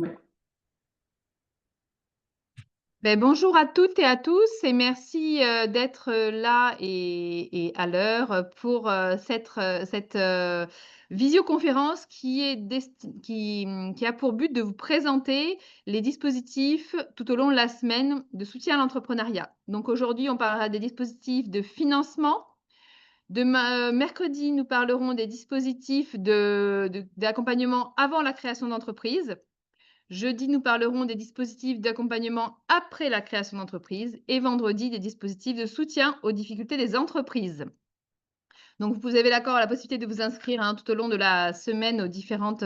Ouais. Bonjour à toutes et à tous et merci d'être là et à l'heure pour cette visioconférence qui a pour but de vous présenter les dispositifs tout au long de la semaine de soutien à l'entrepreneuriat. Donc aujourd'hui, on parlera des dispositifs de financement. Mercredi, nous parlerons des dispositifs d'accompagnement avant la création d'entreprise. Jeudi, nous parlerons des dispositifs d'accompagnement après la création d'entreprise et vendredi, des dispositifs de soutien aux difficultés des entreprises. Donc, vous avez la possibilité de vous inscrire tout au long de la semaine aux différentes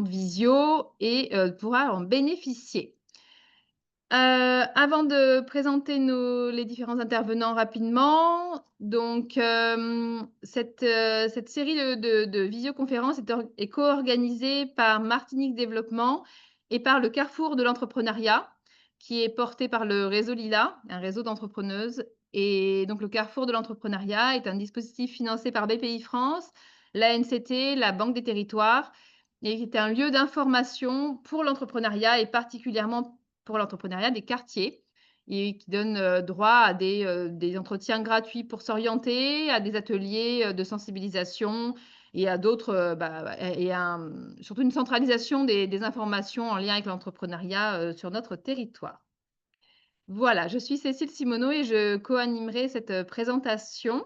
visios et pourra en bénéficier. Avant de présenter les différents intervenants rapidement, donc cette série de visioconférences est co-organisée par Martinique Développement et par le Carrefour de l'entrepreneuriat, qui est porté par le réseau Lila, un réseau d'entrepreneuses. Et donc le Carrefour de l'entrepreneuriat est un dispositif financé par BPI France, l'ANCT, la Banque des Territoires, et qui est un lieu d'information pour l'entrepreneuriat et particulièrement pour l'entrepreneuriat des quartiers et qui donne droit à des entretiens gratuits pour s'orienter, à des ateliers de sensibilisation et à d'autres, surtout une centralisation des informations en lien avec l'entrepreneuriat sur notre territoire. Voilà, je suis Cécile Simoneau et je co-animerai cette présentation.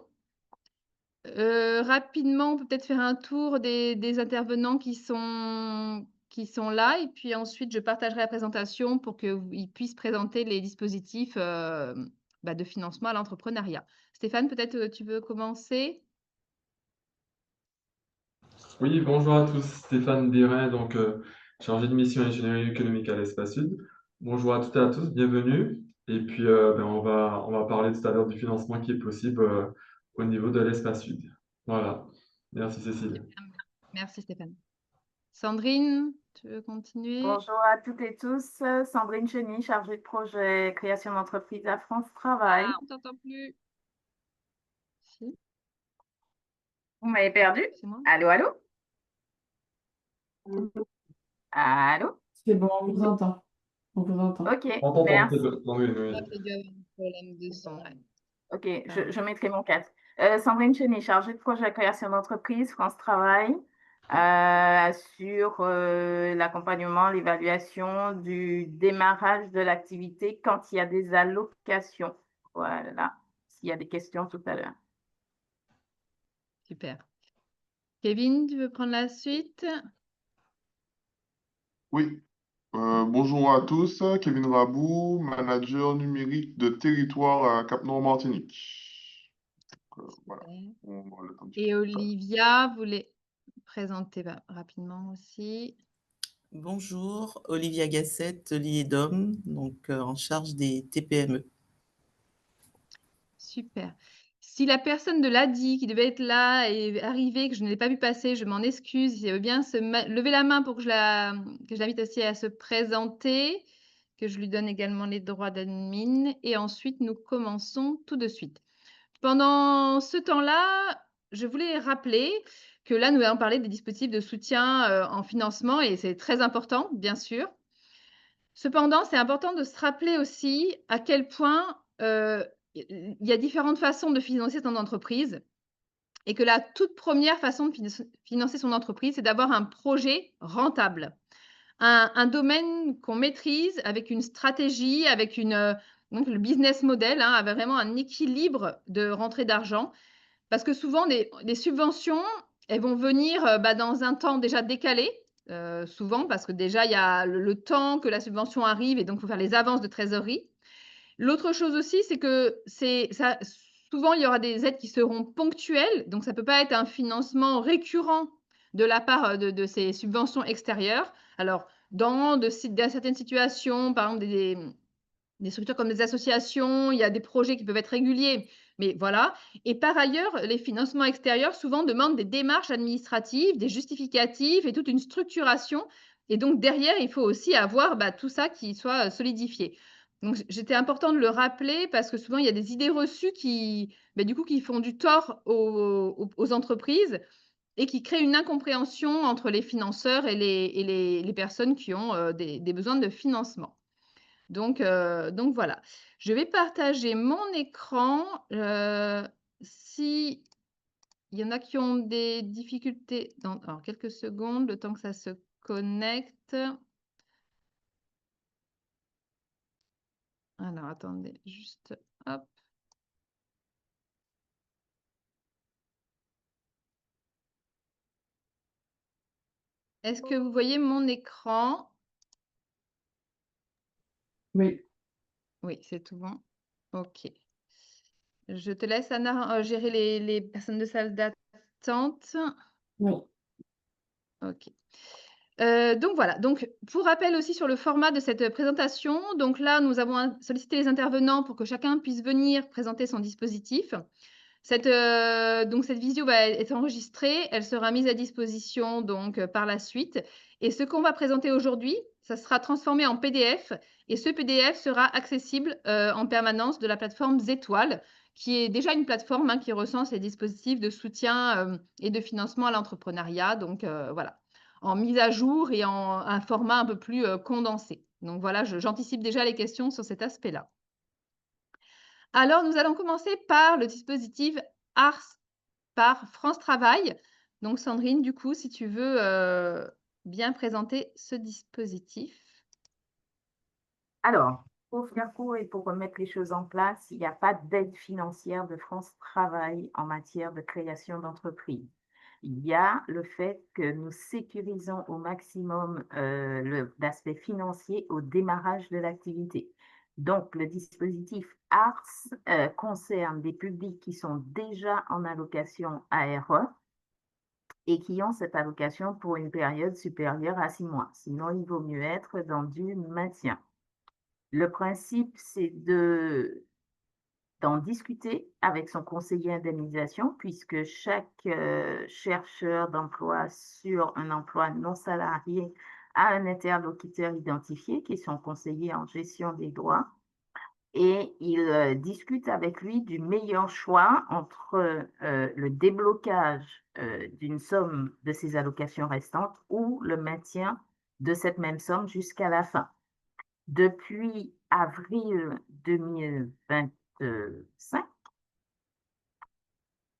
Rapidement, on peut peut-être faire un tour des intervenants qui sont là et puis ensuite je partagerai la présentation pour qu'ils puissent présenter les dispositifs, de financement à l'entrepreneuriat. Stéphane, peut-être, tu veux commencer? Oui, bonjour à tous, Stéphane Birin, chargé de mission ingénierie économique à l'Espace Sud. Bonjour à toutes et à tous, bienvenue. Et puis, on va parler tout à l'heure du financement qui est possible au niveau de l'Espace Sud. Voilà, merci Cécile. Merci Stéphane. Sandrine, tu veux continuer? Bonjour à toutes et tous. Sandrine Cheny, chargée de projet création d'entreprise à France Travail. On t'entend plus. Si, Vous m'avez perdu? c'est moi? Allô, allô? Allô? C'est bon, on vous entend. On vous entend. Ok, On t'entend, merci. oui. Il doit y avoir un problème de son. Ouais. Ok, je mettrai mon casque. Sandrine Cheny, chargée de projet création d'entreprise, France Travail, sur l'accompagnement, l'évaluation du démarrage de l'activité quand il y a des allocations. Voilà, s'il y a des questions tout à l'heure. Super. Kevin, tu veux prendre la suite? Oui, bonjour à tous, Kevin Rabou, manager numérique de territoire à Cap-Nord Martinique. Voilà, on va le temps de Et Olivia voulait présenter rapidement aussi. Bonjour, Olivia Gassette, l'IEDOM, donc en charge des TPME. Super. Si la personne de l'ADI qui devait être là est arrivée, que je ne l'ai pas vu passer, je m'en excuse. Si elle veut bien lever la main pour que je l'invite aussi à se présenter, que je lui donne également les droits d'admin. Et ensuite, nous commençons tout de suite. Pendant ce temps-là, je voulais rappeler que là, nous allons parler des dispositifs de soutien en financement et c'est très important, bien sûr. Cependant, c'est important de se rappeler aussi à quel point il y a différentes façons de financer son entreprise et que la toute première façon de financer son entreprise, c'est d'avoir un projet rentable, un domaine qu'on maîtrise avec une stratégie, avec donc le business model, avec vraiment un équilibre de rentrée d'argent. Parce que souvent, des subventions, elles vont venir dans un temps déjà décalé, souvent, parce que déjà, il y a le temps que la subvention arrive et donc il faut faire les avances de trésorerie. L'autre chose aussi, c'est que souvent, il y aura des aides qui seront ponctuelles, donc ça ne peut pas être un financement récurrent de la part de ces subventions extérieures. Alors, dans certaines situations, par exemple, des structures comme des associations, il y a des projets qui peuvent être réguliers, mais voilà. Et par ailleurs, les financements extérieurs souvent demandent des démarches administratives, des justificatifs et toute une structuration. Et donc derrière, il faut aussi avoir tout ça qui soit solidifié. Donc j'étais important de le rappeler parce que souvent il y a des idées reçues qui font du tort aux entreprises et qui crée une incompréhension entre les financeurs et les personnes qui ont des besoins de financement. Donc voilà. Je vais partager mon écran. Si il y en a qui ont des difficultés, alors quelques secondes, le temps que ça se connecte. Alors attendez, juste hop. Est-ce que vous voyez mon écran? Oui. Oui, c'est tout bon. OK. Je te laisse, Anna, gérer les personnes de salle d'attente. Oui. OK. Donc voilà. Donc pour rappel aussi sur le format de cette présentation, donc là, nous avons sollicité les intervenants pour que chacun puisse venir présenter son dispositif. Cette visio va être enregistrée, elle sera mise à disposition donc par la suite et ce qu'on va présenter aujourd'hui, ça sera transformé en PDF et ce PDF sera accessible, en permanence de la plateforme Zétoile, qui est déjà une plateforme, hein, qui recense les dispositifs de soutien, et de financement à l'entrepreneuriat donc voilà, en mise à jour et en un format un peu plus, condensé. Donc voilà, j'anticipe déjà les questions sur cet aspect-là. Alors, nous allons commencer par le dispositif ARS par France Travail. Donc, Sandrine, du coup, si tu veux bien présenter ce dispositif. Alors, pour faire court et pour remettre les choses en place, il n'y a pas d'aide financière de France Travail en matière de création d'entreprise. Il y a le fait que nous sécurisons au maximum l'aspect financier au démarrage de l'activité. Donc, le dispositif ARS concerne des publics qui sont déjà en allocation ARE et qui ont cette allocation pour une période supérieure à 6 mois. Sinon, il vaut mieux être dans du maintien. Le principe, c'est d'en discuter avec son conseiller indemnisation, puisque chaque chercheur d'emploi sur un emploi non salarié a un interlocuteur identifié qui est son conseiller en gestion des droits. Et il discute avec lui du meilleur choix entre le déblocage d'une somme de ses allocations restantes ou le maintien de cette même somme jusqu'à la fin. Depuis avril 2025,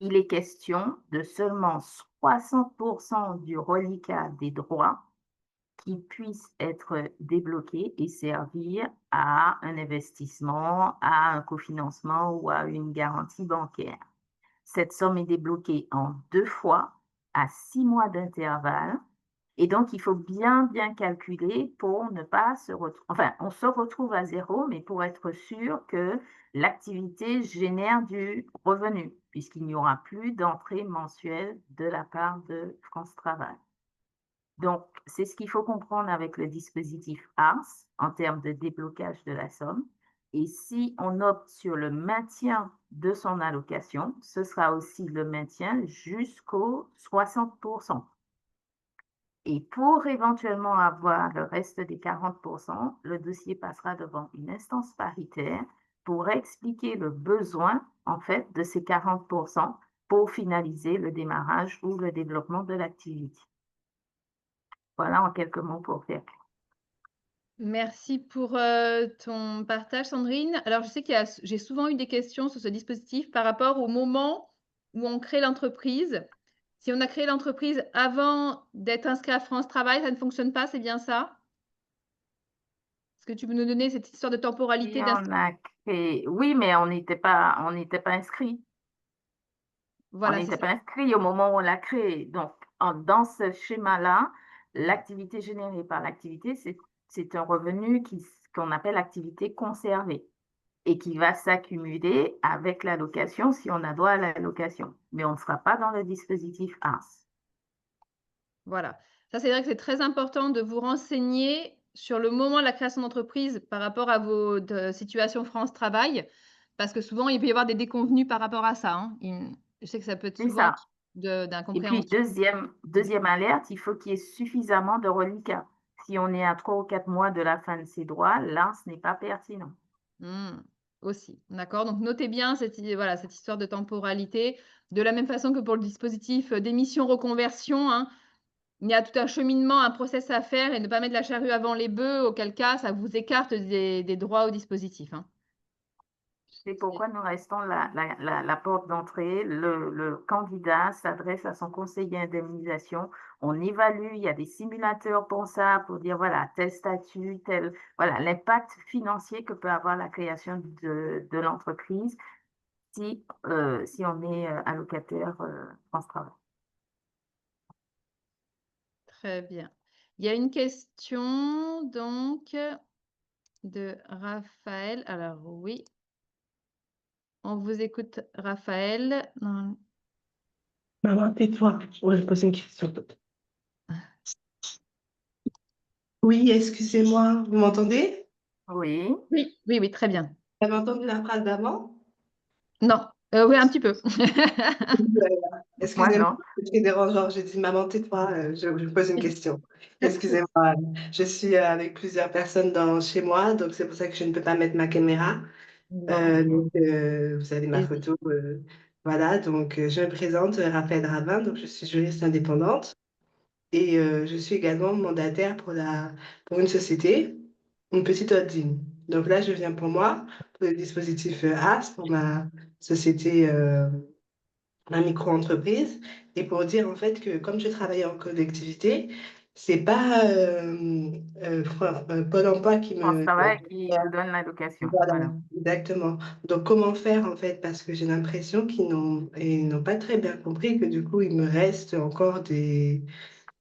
il est question de seulement 60% du reliquat des droits qui puissent être débloqués et servir à un investissement, à un cofinancement ou à une garantie bancaire. Cette somme est débloquée en 2 fois à 6 mois d'intervalle. Et donc, il faut bien calculer pour ne pas se retrouver, enfin, on se retrouve à zéro, mais pour être sûr que l'activité génère du revenu, puisqu'il n'y aura plus d'entrée mensuelle de la part de France Travail. Donc, c'est ce qu'il faut comprendre avec le dispositif ARS en termes de déblocage de la somme. Et si on opte sur le maintien de son allocation, ce sera aussi le maintien jusqu'aux 60%. Et pour éventuellement avoir le reste des 40%, le dossier passera devant une instance paritaire pour expliquer le besoin, en fait, de ces 40% pour finaliser le démarrage ou le développement de l'activité. Voilà en quelques mots pour faire. Merci pour ton partage, Sandrine. Alors, je sais j'ai souvent eu des questions sur ce dispositif par rapport au moment où on crée l'entreprise. Si on a créé l'entreprise avant d'être inscrit à France Travail, ça ne fonctionne pas, c'est bien ça? Est-ce que tu peux nous donner cette histoire de temporalité Oui, mais on n'était pas inscrit. Voilà, on n'était pas inscrit au moment où on l'a créé. Donc, dans ce schéma-là, l'activité générée par l'activité, c'est un revenu qu'on appelle activité conservée et qui va s'accumuler avec l'allocation si on a droit à l'allocation. Mais on ne sera pas dans le dispositif ARS. Voilà. Ça, c'est vrai que c'est très important de vous renseigner sur le moment de la création d'entreprise par rapport à votre situation France Travail, parce que souvent, il peut y avoir des déconvenus par rapport à ça, hein. Je sais que ça peut être C'est souvent ça. Et d'incompréhension. puis, deuxième alerte, il faut qu'il y ait suffisamment de reliquats. Si on est à 3 ou 4 mois de la fin de ses droits, là, ce n'est pas pertinent. aussi. D'accord? Donc, notez bien voilà, cette histoire de temporalité. De la même façon que pour le dispositif d'émission reconversion, hein, il y a tout un cheminement, un process à faire et ne pas mettre la charrue avant les bœufs, auquel cas, ça vous écarte des droits au dispositif. Hein. C'est pourquoi nous restons la porte d'entrée. Le candidat s'adresse à son conseiller indemnisation. On évalue, il y a des simulateurs pour ça, pour dire, voilà, tel statut, voilà, l'impact financier que peut avoir la création de l'entreprise si on est allocataire France Travail. Très bien. Il y a une question, donc, de Raphaël. Alors, oui. On vous écoute, Raphaël. Non. Maman, tais-toi. Ouais, je pose une question. Oui, excusez-moi, vous m'entendez? Oui, Oui, oui, oui, très bien. Vous avez entendu la phrase d'avant? Non, oui, un petit peu. moi Excusez-moi, non. c'est très dérangeant. J'ai dit, maman, tais-toi, je vous pose une question. Excusez-moi, je suis avec plusieurs personnes chez moi, donc c'est pour ça que je ne peux pas mettre ma caméra. Donc, vous avez ma Vas-y. photo. Voilà, donc je me présente, Raphaël Ravin, donc je suis juriste indépendante. Et je suis également mandataire pour une société, une petite holding. Donc là, je viens pour moi, pour le dispositif AS, pour ma société, ma micro-entreprise, et pour dire en fait que comme je travaille en collectivité, c'est pas Pôle emploi qui France me... Travail qui vous donne l'allocation. Voilà, Voilà. exactement. Donc comment faire en fait? Parce que j'ai l'impression ils n'ont pas très bien compris que du coup, il me reste encore des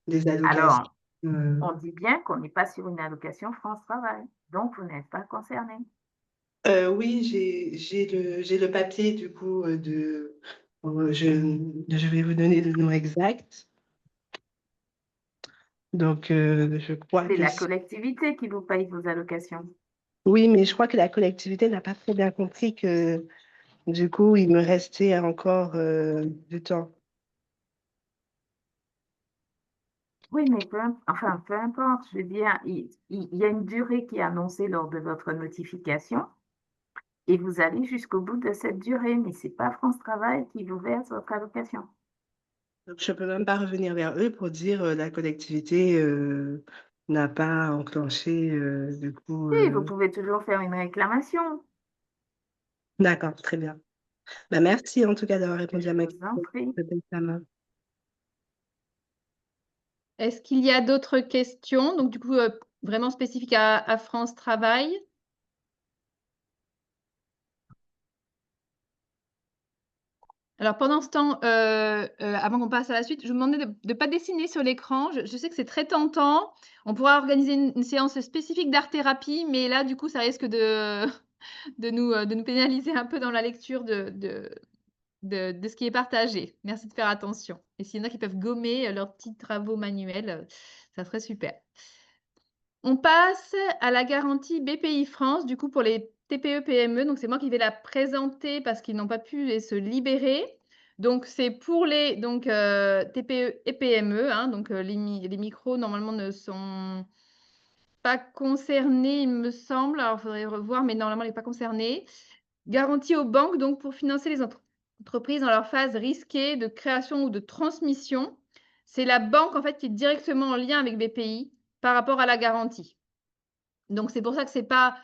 allocations. Alors, on dit bien qu'on n'est pas sur une allocation France Travail, donc vous n'êtes pas concerné. Oui, j'ai le papier du coup je vais vous donner le nom exact. Donc je crois C'est que la collectivité qui vous paye vos allocations. oui, mais je crois que la collectivité n'a pas très bien compris que du coup il me restait encore du temps. Oui, mais enfin, peu importe. Je veux dire, il y a une durée qui est annoncée lors de votre notification et vous allez jusqu'au bout de cette durée, mais ce n'est pas France Travail qui vous verse votre allocation. Donc je peux même pas revenir vers eux pour dire la collectivité n'a pas enclenché du coup. Oui, vous pouvez toujours faire une réclamation. D'accord, très bien. Bah, merci en tout cas d'avoir répondu Je à ma vous en question. prie. Est-ce qu'il y a d'autres questions? Donc, du coup, vraiment spécifiques à France Travail. Alors, pendant ce temps, avant qu'on passe à la suite, je vous demandais de ne pas dessiner sur l'écran. Je sais que c'est très tentant. On pourra organiser une séance spécifique d'art-thérapie, mais là, du coup, ça risque de nous pénaliser un peu dans la lecture de ce qui est partagé. Merci de faire attention. Et s'il y en a qui peuvent gommer leurs petits travaux manuels, ça serait super. On passe à la garantie BPI France, du coup, pour les TPE-PME. Donc, c'est moi qui vais la présenter parce qu'ils n'ont pas pu se libérer. Donc, c'est pour les TPE et PME. Hein, donc, les micros, normalement, ne sont pas concernés, il me semble. Alors, il faudrait revoir, mais normalement, elle n'est pas concernée. Garantie aux banques, donc, pour financer les entreprises dans leur phase risquée de création ou de transmission. C'est la banque, en fait, qui est directement en lien avec BPI par rapport à la garantie. Donc, c'est pour ça que ce n'est pas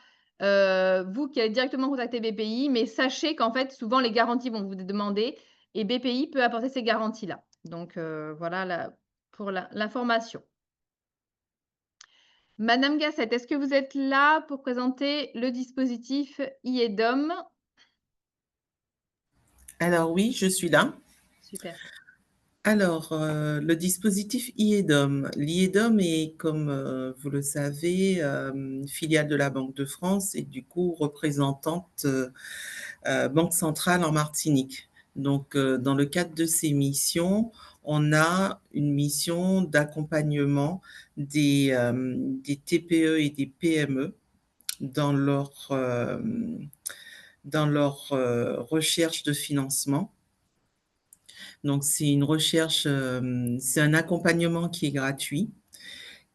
vous qui allez directement contacter BPI, mais sachez qu'en fait, souvent, les garanties vont vous demander et BPI peut apporter ces garanties-là. Donc, voilà pour l'information. Madame Gassette, est-ce que vous êtes là pour présenter le dispositif IEDOM? Alors oui, je suis là. Super. Alors, le dispositif IEDOM. L'IEDOM est, comme vous le savez, filiale de la Banque de France et du coup représentante Banque centrale en Martinique. Donc, dans le cadre de ces missions, on a une mission d'accompagnement des TPE et des PME dans leur recherche de financement. Donc, c'est une recherche, c'est un accompagnement qui est gratuit,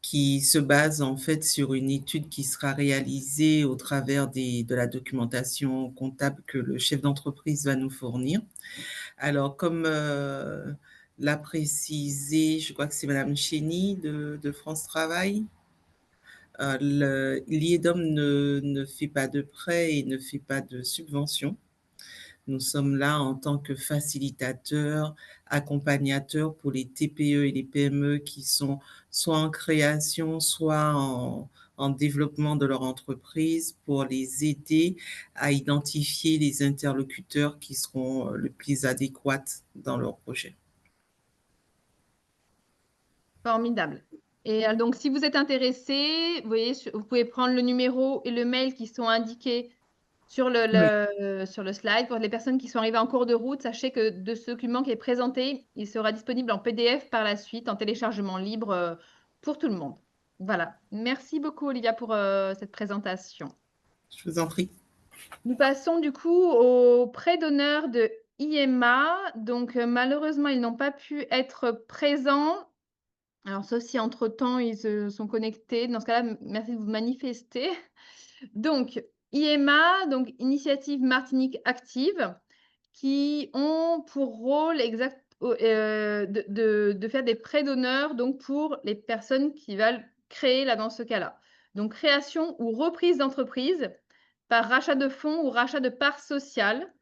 qui se base en fait sur une étude qui sera réalisée au travers de la documentation comptable que le chef d'entreprise va nous fournir. Alors, comme l'a précisé, je crois que c'est Madame Chény de France Travail, l'IEDOM ne fait pas de prêt et ne fait pas de subvention. Nous sommes là en tant que facilitateurs, accompagnateurs pour les TPE et les PME qui sont soit en création, soit en développement de leur entreprise pour les aider à identifier les interlocuteurs qui seront le plus adéquats dans leur projet. Formidable. Et donc, si vous êtes intéressé, vous voyez, vous pouvez prendre le numéro et le mail qui sont indiqués sur sur le slide. Pour les personnes qui sont arrivées en cours de route, sachez que de ce document qui est présenté, il sera disponible en PDF par la suite, en téléchargement libre pour tout le monde. Voilà. Merci beaucoup, Olivia, pour cette présentation. Je vous en prie. Nous passons du coup aux prêts d'honneur de IMA. Donc, malheureusement, ils n'ont pas pu être présents. Alors, sauf si entre-temps, ils se sont connectés. Dans ce cas-là, merci de vous manifester. Donc, IMA, donc Initiative Martinique Active, qui ont pour rôle exact de faire des prêts d'honneur donc pour les personnes qui veulent créer là dans ce cas-là. Donc, création ou reprise d'entreprise par rachat de fonds ou rachat de parts sociales.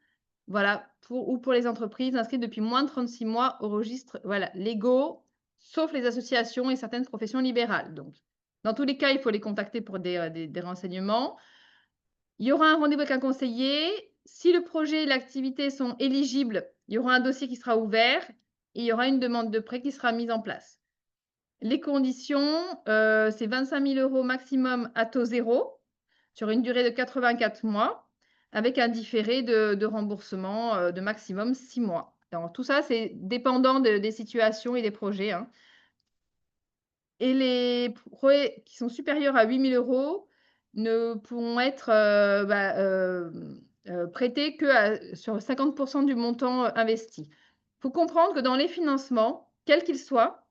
Voilà, ou pour les entreprises inscrites depuis moins de 36 mois au registre légaux, sauf les associations et certaines professions libérales. Donc, dans tous les cas, il faut les contacter pour des renseignements. Il y aura un rendez-vous avec un conseiller. Si le projet et l'activité sont éligibles, il y aura un dossier qui sera ouvert et il y aura une demande de prêt qui sera mise en place. Les conditions, c'est 25 000 € maximum à taux zéro sur une durée de 84 mois avec un différé de remboursement de maximum 6 mois. Alors, tout ça, c'est dépendant des situations et des projets, hein. Et les projets qui sont supérieurs à 8 000 € ne pourront être prêtés que sur 50% du montant investi. Il faut comprendre que dans les financements, quels qu'ils soient,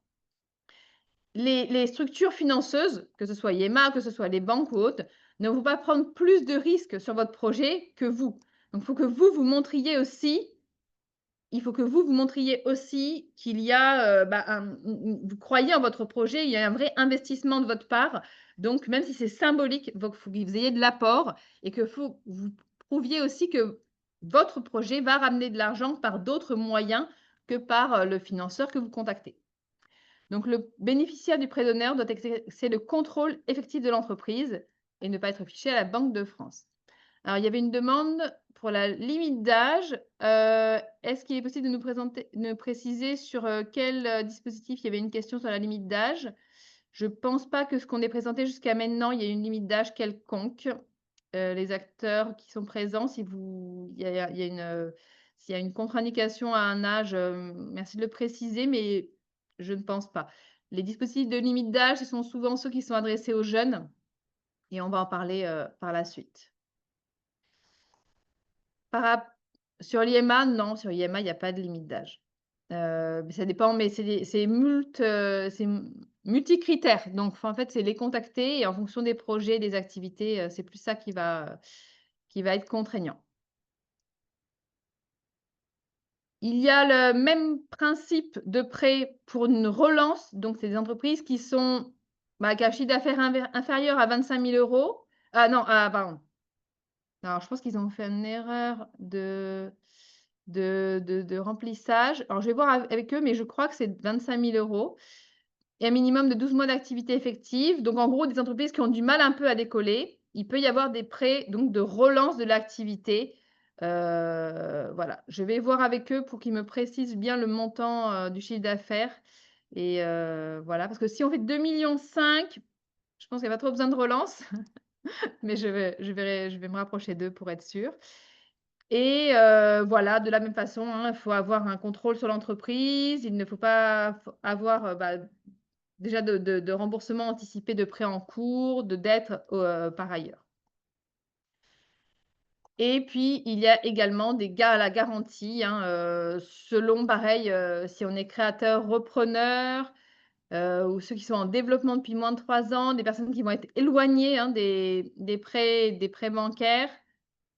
les structures financeuses, que ce soit IEMA, que ce soit les banques ou autres, ne vont pas prendre plus de risques sur votre projet que vous. Donc, il faut que vous montriez aussi qu'il y a, vous croyez en votre projet, il y a un vrai investissement de votre part. Donc, même si c'est symbolique, il faut que vous ayez de l'apport et que vous prouviez aussi que votre projet va ramener de l'argent par d'autres moyens que par le financeur que vous contactez. Donc, le bénéficiaire du prêt d'honneur doit exercer le contrôle effectif de l'entreprise et ne pas être fiché à la Banque de France. Alors, il y avait une demande pour la limite d'âge. Est-ce qu'il est possible de nous préciser sur quel dispositif il y avait une question sur la limite d'âge? Je ne pense pas que ce qu'on ait présenté jusqu'à maintenant, il y ait une limite d'âge quelconque. Les acteurs qui sont présents, s'il y a une contre-indication à un âge, merci de le préciser, mais je ne pense pas. Les dispositifs de limite d'âge, ce sont souvent ceux qui sont adressés aux jeunes et on va en parler par la suite. Sur l'IMA, non, sur l'IMA, il n'y a pas de limite d'âge. Ça dépend, mais c'est multicritères. Donc, en fait, c'est les contacter et en fonction des projets, des activités, c'est plus ça qui va être contraignant. Il y a le même principe de prêt pour une relance. Donc, c'est des entreprises qui ont un chiffre d'affaires inférieur à 25 000 €. Ah non, pardon. Alors, je pense qu'ils ont fait une erreur de remplissage. Alors, je vais voir avec eux, mais je crois que c'est 25 000 € et un minimum de 12 mois d'activité effective. Donc, en gros, des entreprises qui ont du mal un peu à décoller, il peut y avoir des prêts donc, de relance de l'activité. Voilà, je vais voir avec eux pour qu'ils me précisent bien le montant du chiffre d'affaires. Et voilà, parce que si on fait 2,5 millions, je pense qu'il n'y a pas trop besoin de relance. Mais je vais me rapprocher d'eux pour être sûre. Et voilà, de la même façon, hein, il faut avoir un contrôle sur l'entreprise. Il ne faut pas avoir déjà de remboursement anticipé de prêts en cours, de dettes par ailleurs. Et puis, il y a également la garantie, hein, selon, pareil, si on est créateur, repreneur, ou ceux qui sont en développement depuis moins de 3 ans, des personnes qui vont être éloignées, hein, des prêts bancaires.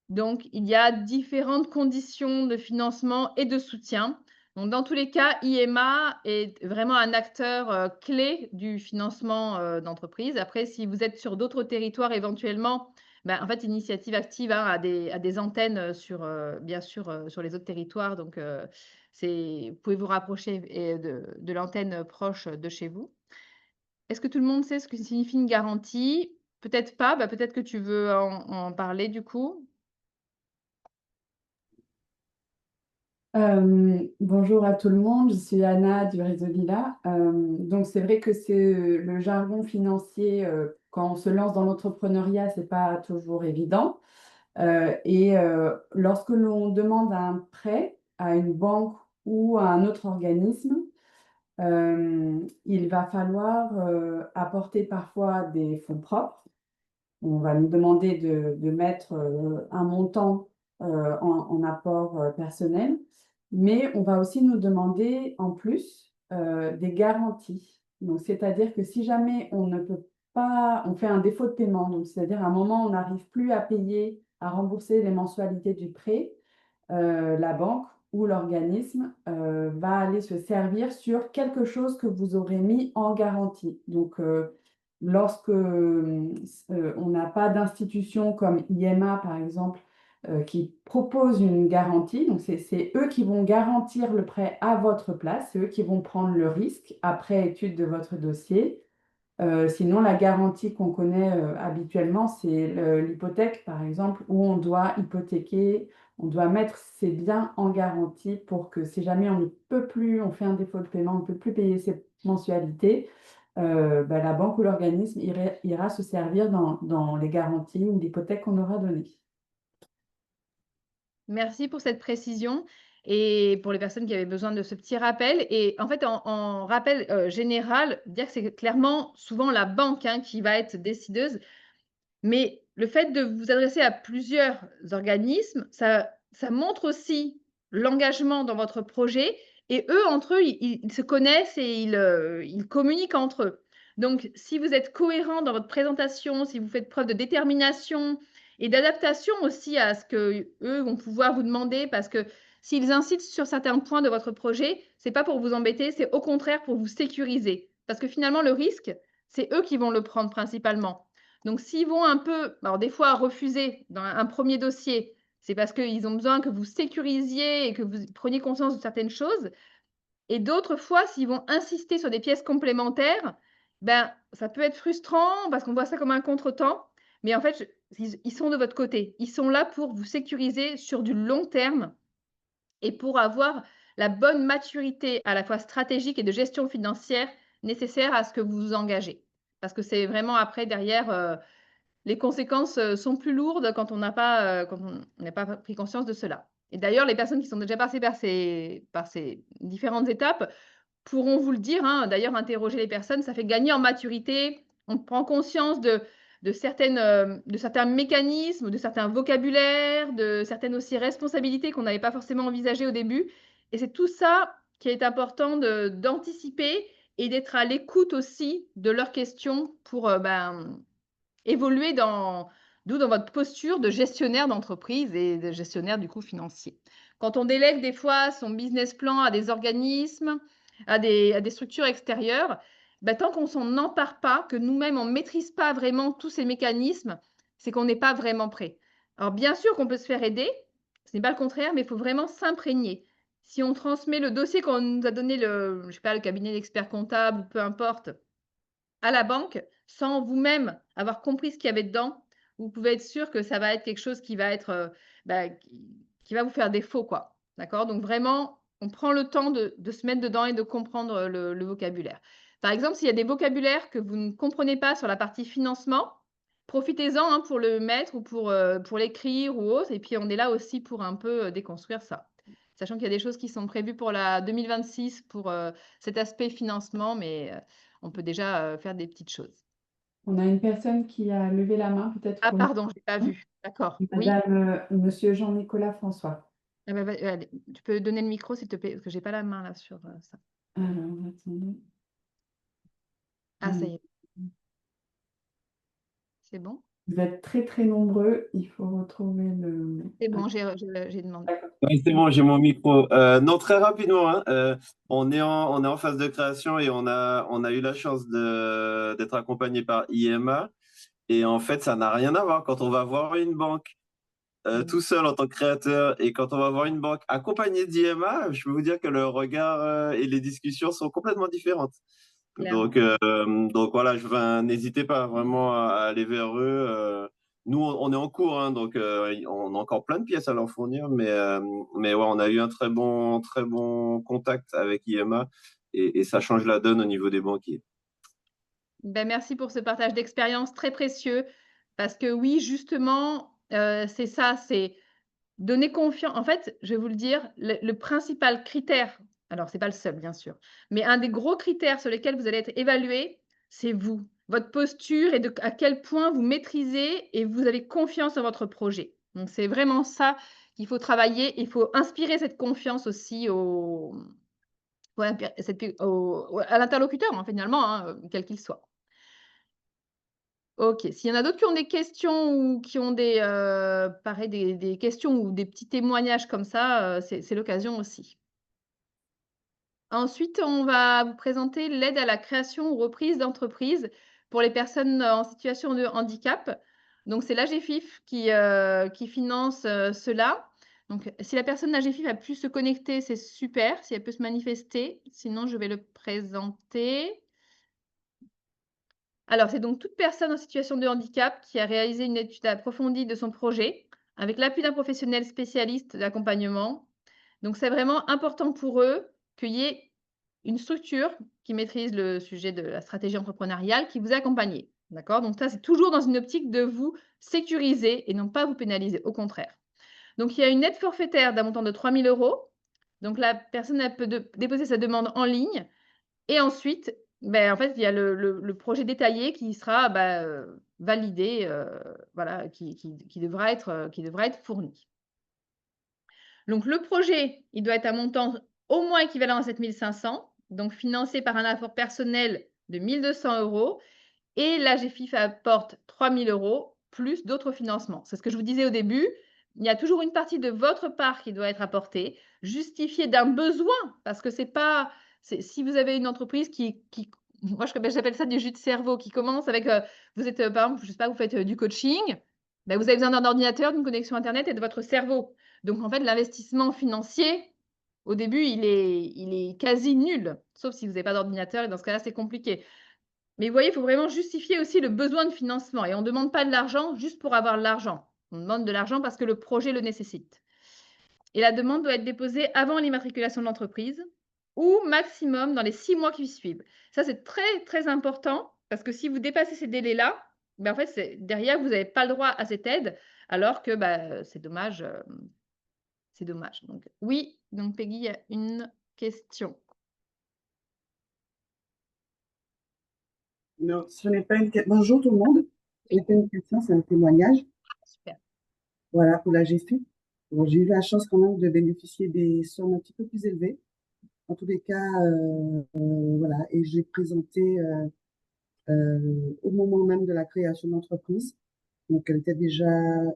Donc, il y a différentes conditions de financement et de soutien. Donc, dans tous les cas, IMA est vraiment un acteur, clé du financement, d'entreprise. Après, si vous êtes sur d'autres territoires éventuellement, ben, en fait, Initiative Active, hein, a des antennes, sur, bien sûr, sur les autres territoires. Donc, vous pouvez vous rapprocher de l'antenne, proche de chez vous. Est-ce que tout le monde sait ce que signifie une garantie? Peut-être pas, bah, peut-être que tu veux en parler du coup? Bonjour à tout le monde, je suis Anna du réseau Lila. Donc c'est vrai que c'est le jargon financier, quand on se lance dans l'entrepreneuriat, c'est pas toujours évident. Lorsque l'on demande un prêt à une banque ou à un autre organisme, il va falloir apporter parfois des fonds propres. On va nous demander de mettre un montant en apport personnel, mais on va aussi nous demander en plus des garanties. Donc, c'est-à-dire que si jamais on ne peut pas, on fait un défaut de paiement, donc c'est-à-dire à un moment on n'arrive plus à payer, à rembourser les mensualités du prêt, la banque ou l'organisme va aller se servir sur quelque chose que vous aurez mis en garantie. Donc, lorsque on n'a pas d'institution comme IMA, par exemple, qui propose une garantie, donc c'est eux qui vont garantir le prêt à votre place, c'est eux qui vont prendre le risque après étude de votre dossier. Sinon, la garantie qu'on connaît habituellement, c'est l'hypothèque, par exemple, où on doit hypothéquer, on doit mettre ses biens en garantie pour que si jamais on ne peut plus, on fait un défaut de paiement, on ne peut plus payer ses mensualités, la banque ou l'organisme ira se servir dans les garanties ou l'hypothèque qu'on aura donnée. Merci pour cette précision et pour les personnes qui avaient besoin de ce petit rappel. Et en fait, en rappel général, dire que c'est clairement souvent la banque, hein, qui va être décideuse. Mais le fait de vous adresser à plusieurs organismes, ça montre aussi l'engagement dans votre projet et eux, entre eux, ils se connaissent et ils communiquent entre eux. Donc, si vous êtes cohérent dans votre présentation, si vous faites preuve de détermination et d'adaptation aussi à ce qu'eux vont pouvoir vous demander, parce que s'ils incitent sur certains points de votre projet, c'est pas pour vous embêter, c'est au contraire pour vous sécuriser. Parce que finalement, le risque, c'est eux qui vont le prendre principalement. Donc, s'ils vont un peu, alors des fois refuser dans un premier dossier, c'est parce qu'ils ont besoin que vous sécurisiez et que vous preniez conscience de certaines choses. Et d'autres fois, s'ils vont insister sur des pièces complémentaires, ben, ça peut être frustrant parce qu'on voit ça comme un contretemps. Mais en fait, ils sont de votre côté. Ils sont là pour vous sécuriser sur du long terme et pour avoir la bonne maturité à la fois stratégique et de gestion financière nécessaire à ce que vous vous engagez. Parce que c'est vraiment après, derrière, les conséquences, sont plus lourdes quand on n'a pas, quand on n'a pas pris conscience de cela. Et d'ailleurs, les personnes qui sont déjà passées par ces différentes étapes pourront vous le dire, hein. D'ailleurs, interroger les personnes, ça fait gagner en maturité. On prend conscience de certains mécanismes, de certains vocabulaires, de certaines aussi responsabilités qu'on n'avait pas forcément envisagées au début. Et c'est tout ça qui est important d'anticiper et d'être à l'écoute aussi de leurs questions pour, évoluer dans votre posture de gestionnaire d'entreprise et de gestionnaire du coup financier. Quand on délègue des fois son business plan à des organismes, à des structures extérieures, tant qu'on s'en empare pas, que nous-mêmes on ne maîtrise pas vraiment tous ces mécanismes, c'est qu'on n'est pas vraiment prêt. Alors bien sûr qu'on peut se faire aider, ce n'est pas le contraire, mais il faut vraiment s'imprégner. Si on transmet le dossier qu'on nous a donné je sais pas, le cabinet d'experts comptables ou peu importe, à la banque, sans vous-même avoir compris ce qu'il y avait dedans, vous pouvez être sûr que ça va être quelque chose qui va être, qui va vous faire défaut, quoi. D'accord? Donc vraiment, on prend le temps de se mettre dedans et de comprendre, le vocabulaire. Par exemple, s'il y a des vocabulaires que vous ne comprenez pas sur la partie financement, profitez-en, hein, pour le mettre ou pour l'écrire ou autre et puis on est là aussi pour un peu, déconstruire ça. Sachant qu'il y a des choses qui sont prévues pour la 2026 pour, cet aspect financement, mais on peut déjà, faire des petites choses. On a une personne qui a levé la main, peut-être Ah qu'on... pardon, je l'ai pas vu. D'accord. Oui. Monsieur Jean-Nicolas François. Ah bah, allez, tu peux donner le micro s'il te plaît? Parce que j'ai pas la main là sur, ça. Alors, attendez. Ah, ça y est. C'est bon? Vous êtes très, très nombreux. Il faut retrouver le... C'est bon, j'ai demandé. D'accord. Ouais, c'est bon, j'ai mon micro. Non, très rapidement, hein, on est en phase de création et on a eu la chance d'être accompagné par IMA. Et en fait, ça n'a rien à voir quand on va voir une banque tout seul en tant que créateur et quand on va voir une banque accompagnée d'IMA, je peux vous dire que le regard et les discussions sont complètement différentes. Clairement. Donc voilà, n'hésitez pas vraiment à aller vers eux. Nous, on est en cours, hein, donc on a encore plein de pièces à leur fournir, mais ouais, on a eu un très bon contact avec IMA et ça change la donne au niveau des banquiers. Ben, merci pour ce partage d'expérience très précieux parce que oui, justement, c'est ça, c'est donner confiance. En fait, je vais vous le dire, le principal critère, alors c'est pas le seul bien sûr, mais un des gros critères sur lesquels vous allez être évalué, c'est vous, votre posture et à quel point vous maîtrisez et vous avez confiance en votre projet. Donc c'est vraiment ça qu'il faut travailler. Il faut inspirer cette confiance aussi à l'interlocuteur, hein, finalement, hein, quel qu'il soit. OK. S'il y en a d'autres qui ont des questions ou qui ont pareil, des questions ou des petits témoignages comme ça, c'est l'occasion aussi. Ensuite, on va vous présenter l'aide à la création ou reprise d'entreprise pour les personnes en situation de handicap. Donc, c'est l'AGFIF qui finance cela. Donc, si la personne d'AGFIF a pu se connecter, c'est super, si elle peut se manifester. Sinon, je vais le présenter. Alors, c'est donc toute personne en situation de handicap qui a réalisé une étude approfondie de son projet avec l'appui d'un professionnel spécialiste d'accompagnement. Donc, c'est vraiment important pour eux qu'il y ait une structure qui maîtrise le sujet de la stratégie entrepreneuriale qui vous accompagne. D'accord? Donc, ça, c'est toujours dans une optique de vous sécuriser et non pas vous pénaliser, au contraire. Donc, il y a une aide forfaitaire d'un montant de 3 000 €. Donc, la personne elle peut déposer sa demande en ligne et ensuite, en fait, il y a le projet détaillé qui sera, validé, voilà, qui devra être fourni. Donc le projet, il doit être à montant au moins équivalent à 7 500, donc financé par un apport personnel de 1 200 € et l'AGFIF apporte 3 000 € plus d'autres financements. C'est ce que je vous disais au début, il y a toujours une partie de votre part qui doit être apportée, justifiée d'un besoin, parce que si vous avez une entreprise moi j'appelle ça du jus de cerveau, qui commence avec, vous êtes, par exemple, je sais pas, vous faites du coaching, vous avez besoin d'un ordinateur, d'une connexion internet et de votre cerveau. Donc en fait, l'investissement financier, au début, il est quasi nul, sauf si vous n'avez pas d'ordinateur et dans ce cas-là, c'est compliqué. Mais vous voyez, il faut vraiment justifier aussi le besoin de financement et on ne demande pas de l'argent juste pour avoir de l'argent. On demande de l'argent parce que le projet le nécessite. Et la demande doit être déposée avant l'immatriculation de l'entreprise ou maximum dans les 6 mois qui suivent. Ça, c'est très, très important parce que si vous dépassez ces délais-là, en fait, derrière, vous n'avez pas le droit à cette aide alors que c'est dommage. C'est dommage. Donc, oui, donc Peggy, il y a une question. Non, ce n'est pas une question. Bonjour tout le monde. Ce n'est pas une question, c'est un témoignage. Super. Voilà, pour la gestion. Bon, j'ai eu la chance quand même de bénéficier des sommes un petit peu plus élevées. En tous les cas, voilà, et j'ai présenté au moment même de la création d'entreprise. Donc, elle était déjà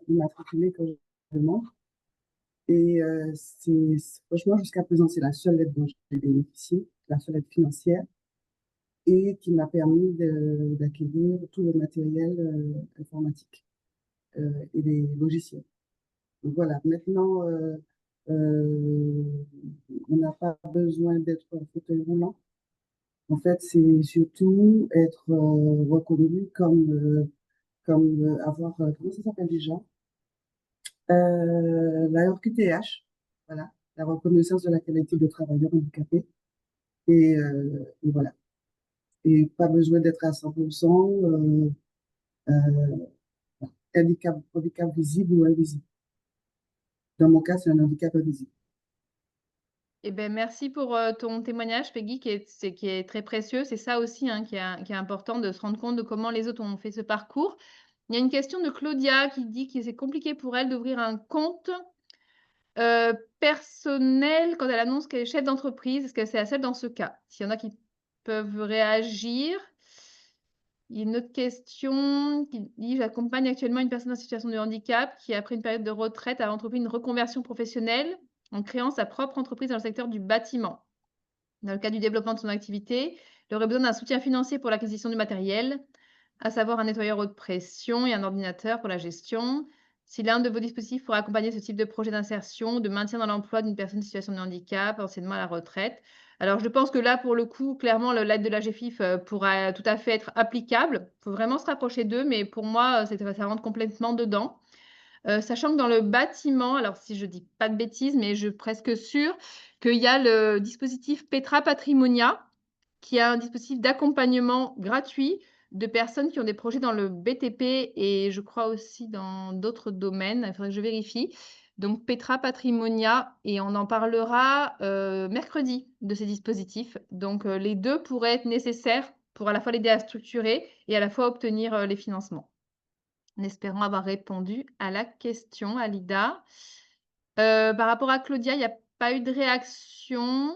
immatriculée quand je demande. Et franchement, jusqu'à présent, c'est la seule aide dont j'ai bénéficié, la seule aide financière, et qui m'a permis d'acquérir tout le matériel informatique et les logiciels. Donc voilà, maintenant, on n'a pas besoin d'être en fauteuil roulant. En fait, c'est surtout être reconnu comme avoir, comment ça s'appelle déjà? La RQTH, voilà, la reconnaissance de la qualité de travailleur handicapé. Et voilà. Et pas besoin d'être à 100%, handicap visible ou invisible. Dans mon cas, c'est un handicap invisible. Eh ben, merci pour ton témoignage, Peggy, qui est très précieux. C'est ça aussi qui est important de se rendre compte de comment les autres ont fait ce parcours. Il y a une question de Claudia qui dit que c'est compliqué pour elle d'ouvrir un compte personnel quand elle annonce qu'elle est chef d'entreprise. Est-ce que c'est la seule dans ce cas? S'il y en a qui peuvent réagir. Il y a une autre question qui dit: «J'accompagne actuellement une personne en situation de handicap qui, après une période de retraite, a entrepris une reconversion professionnelle en créant sa propre entreprise dans le secteur du bâtiment. Dans le cadre du développement de son activité, il aurait besoin d'un soutien financier pour l'acquisition du matériel, à savoir un nettoyeur haute pression et un ordinateur pour la gestion. Si l'un de vos dispositifs pourrait accompagner ce type de projet d'insertion, de maintien dans l'emploi d'une personne en situation de handicap, anciennement à la retraite.» Alors, je pense que là, pour le coup, clairement, l'aide de la GFIF pourra tout à fait être applicable. Il faut vraiment se rapprocher d'eux, mais pour moi, ça rentre complètement dedans. Sachant que dans le bâtiment, alors si je dis pas de bêtises, mais je suis presque sûre qu'il y a le dispositif Petra Patrimonia, qui est un dispositif d'accompagnement gratuit de personnes qui ont des projets dans le BTP et je crois aussi dans d'autres domaines. Il faudrait que je vérifie. Donc Petra Patrimonia et on en parlera, mercredi de ces dispositifs. Donc, les 2 pourraient être nécessaires pour à la fois l'aider à structurer et à la fois obtenir, les financements. En espérant avoir répondu à la question, Alida. Par rapport à Claudia, il n'y a pas eu de réaction.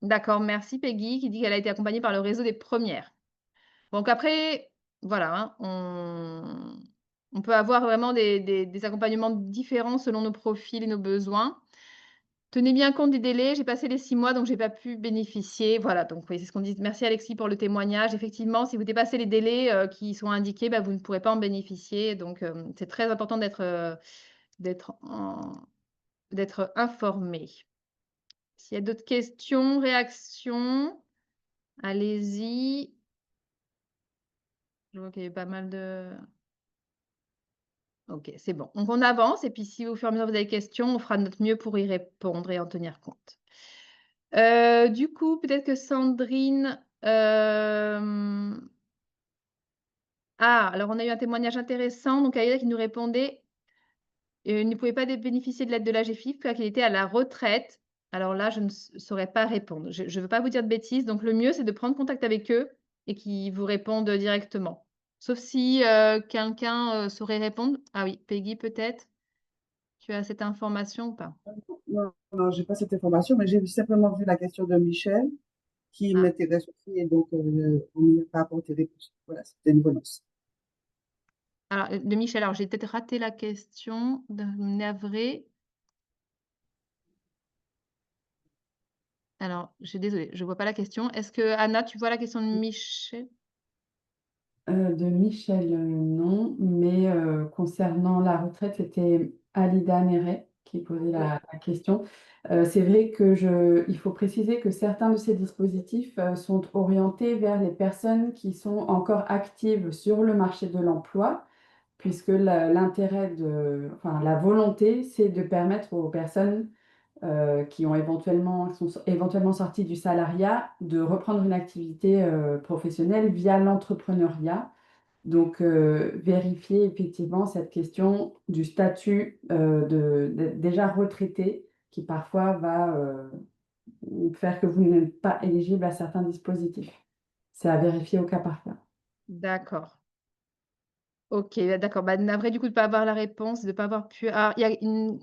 D'accord, merci Peggy qui dit qu'elle a été accompagnée par le réseau des premières. Donc après, voilà, hein, on peut avoir vraiment des accompagnements différents selon nos profils et nos besoins. Tenez bien compte des délais, j'ai passé les 6 mois, donc j'ai pas pu bénéficier. Voilà, donc oui, c'est ce qu'on dit. Merci Alexis pour le témoignage. Effectivement, si vous dépassez les délais, qui sont indiqués, bah, vous ne pourrez pas en bénéficier. Donc, c'est très important d'être informé. S'il y a d'autres questions, réactions, allez-y. Je vois qu'il y a pas mal de OK, c'est bon. Donc on avance et puis si au fur et à mesure vous avez des questions, on fera de notre mieux pour y répondre et en tenir compte. Du coup, peut-être que Sandrine, alors on a eu un témoignage intéressant, donc Aïda qui nous répondait, ne pouvait pas bénéficier de l'aide de la GFIF car qu'il était à la retraite. Alors là, je ne saurais pas répondre. Je ne veux pas vous dire de bêtises, donc le mieux, c'est de prendre contact avec eux et qu'ils vous répondent directement. Sauf si, quelqu'un, saurait répondre. Ah oui, Peggy peut-être? Tu as cette information ou pas? Non, non, j'ai pas cette information, mais j'ai simplement vu la question de Michel qui Ah. m'intéresse aussi et donc on n'y a pas apporté réponse. Voilà, c'était une bonus. Alors, de Michel, alors j'ai peut-être raté la question, navrée. Alors, je suis désolée, je ne vois pas la question. Est-ce que Anna, tu vois la question de Michel? De Michel, non, mais concernant la retraite, c'était Alida Néret qui posait la question. C'est vrai il faut préciser que certains de ces dispositifs sont orientés vers les personnes qui sont encore actives sur le marché de l'emploi, puisque l'intérêt enfin, la volonté, c'est de permettre aux personnes qui sont éventuellement sorties du salariat de reprendre une activité professionnelle via l'entrepreneuriat. Donc, vérifier effectivement cette question du statut déjà retraité qui parfois va faire que vous n'êtes pas éligible à certains dispositifs. C'est à vérifier au cas par cas. D'accord. OK, d'accord. Bah, navrée du coup de ne pas avoir la réponse, de ne pas avoir pu il y a une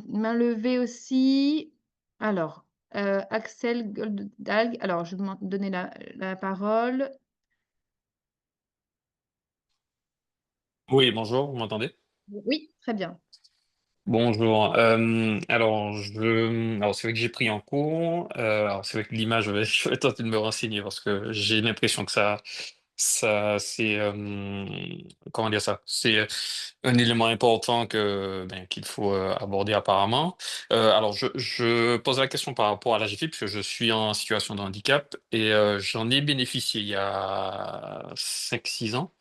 main levée aussi. Alors, Axel Goldalg, alors je vais donner la parole. Oui, bonjour, vous m'entendez? Oui, très bien. Bonjour. Alors c'est vrai que j'ai pris en cours. Alors c'est vrai que l'image, je vais tenter de me renseigner parce que j'ai l'impression que c'est comment dire ça? C'est un élément important qu'il faut aborder apparemment. Alors je pose la question par rapport à la GFIP parce que je suis en situation de handicap et j'en ai bénéficié il y a 5, 6 ans.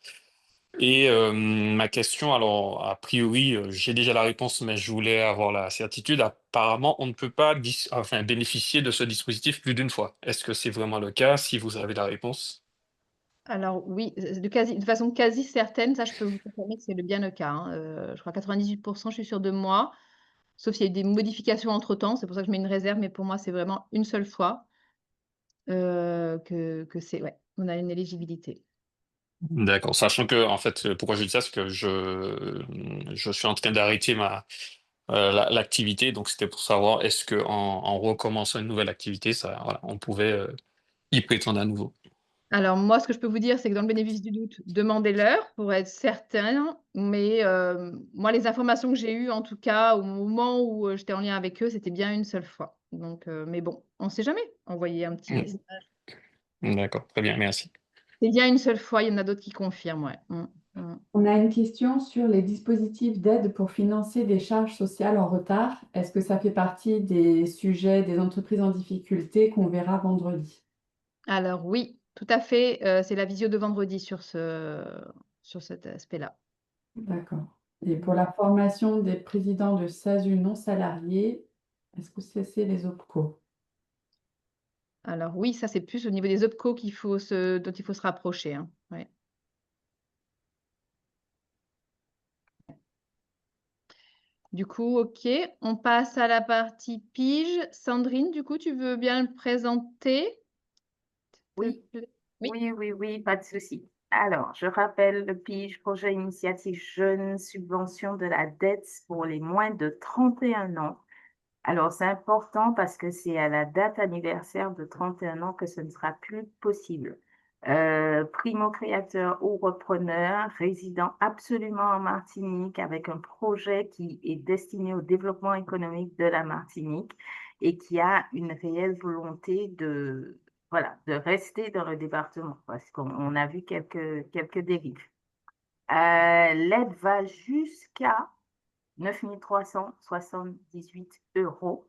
Et ma question, alors a priori, j'ai déjà la réponse, mais je voulais avoir la certitude. Apparemment, on ne peut pas bénéficier de ce dispositif plus d'une fois. Est-ce que c'est vraiment le cas? Si vous avez la réponse. Alors oui, de façon quasi certaine, ça je peux vous confirmer que c'est bien le cas, hein, je crois 98 je suis sûre de moi, sauf s'il y a eu des modifications entre-temps, c'est pour ça que je mets une réserve, mais pour moi, c'est vraiment une seule fois, que c'est ouais, on a une éligibilité. D'accord. Sachant que, en fait, pourquoi je dis ça, c'est que je suis en train d'arrêter l'activité, donc c'était pour savoir est-ce que en recommençant une nouvelle activité, ça, voilà, on pouvait y prétendre à nouveau. Alors moi, ce que je peux vous dire, c'est que dans le bénéfice du doute, demandez-leur pour être certain. Mais moi, les informations que j'ai eues, en tout cas, au moment où j'étais en lien avec eux, c'était bien une seule fois. Donc, mais bon, on ne sait jamais. Envoyer un petit Mm. message. D'accord, très bien, merci. C'est bien une seule fois, il y en a d'autres qui confirment, ouais. On a une question sur les dispositifs d'aide pour financer des charges sociales en retard. Est-ce que ça fait partie des sujets des entreprises en difficulté qu'on verra vendredi? Alors oui, tout à fait, c'est la visio de vendredi sur cet aspect-là. D'accord. Et pour la formation des présidents de SASU non salariés, est-ce que c'est les OPCO? Alors oui, ça, c'est plus au niveau des OPCO dont il faut se rapprocher, hein. Ouais. Du coup, OK, on passe à la partie pige. Sandrine, du coup, tu veux bien le présenter? S'il te Oui, plaît? Oui. oui, pas de souci. Alors, je rappelle le PIGE, projet initiative jeunes, subvention de la dette pour les moins de 31 ans. Alors, c'est important parce que c'est à la date anniversaire de 31 ans que ce ne sera plus possible. Primo-créateur ou repreneur, résident absolument en Martinique avec un projet qui est destiné au développement économique de la Martinique et qui a une réelle volonté voilà, de rester dans le département parce qu'on a vu quelques dérives. L'aide va jusqu'à 9 378 €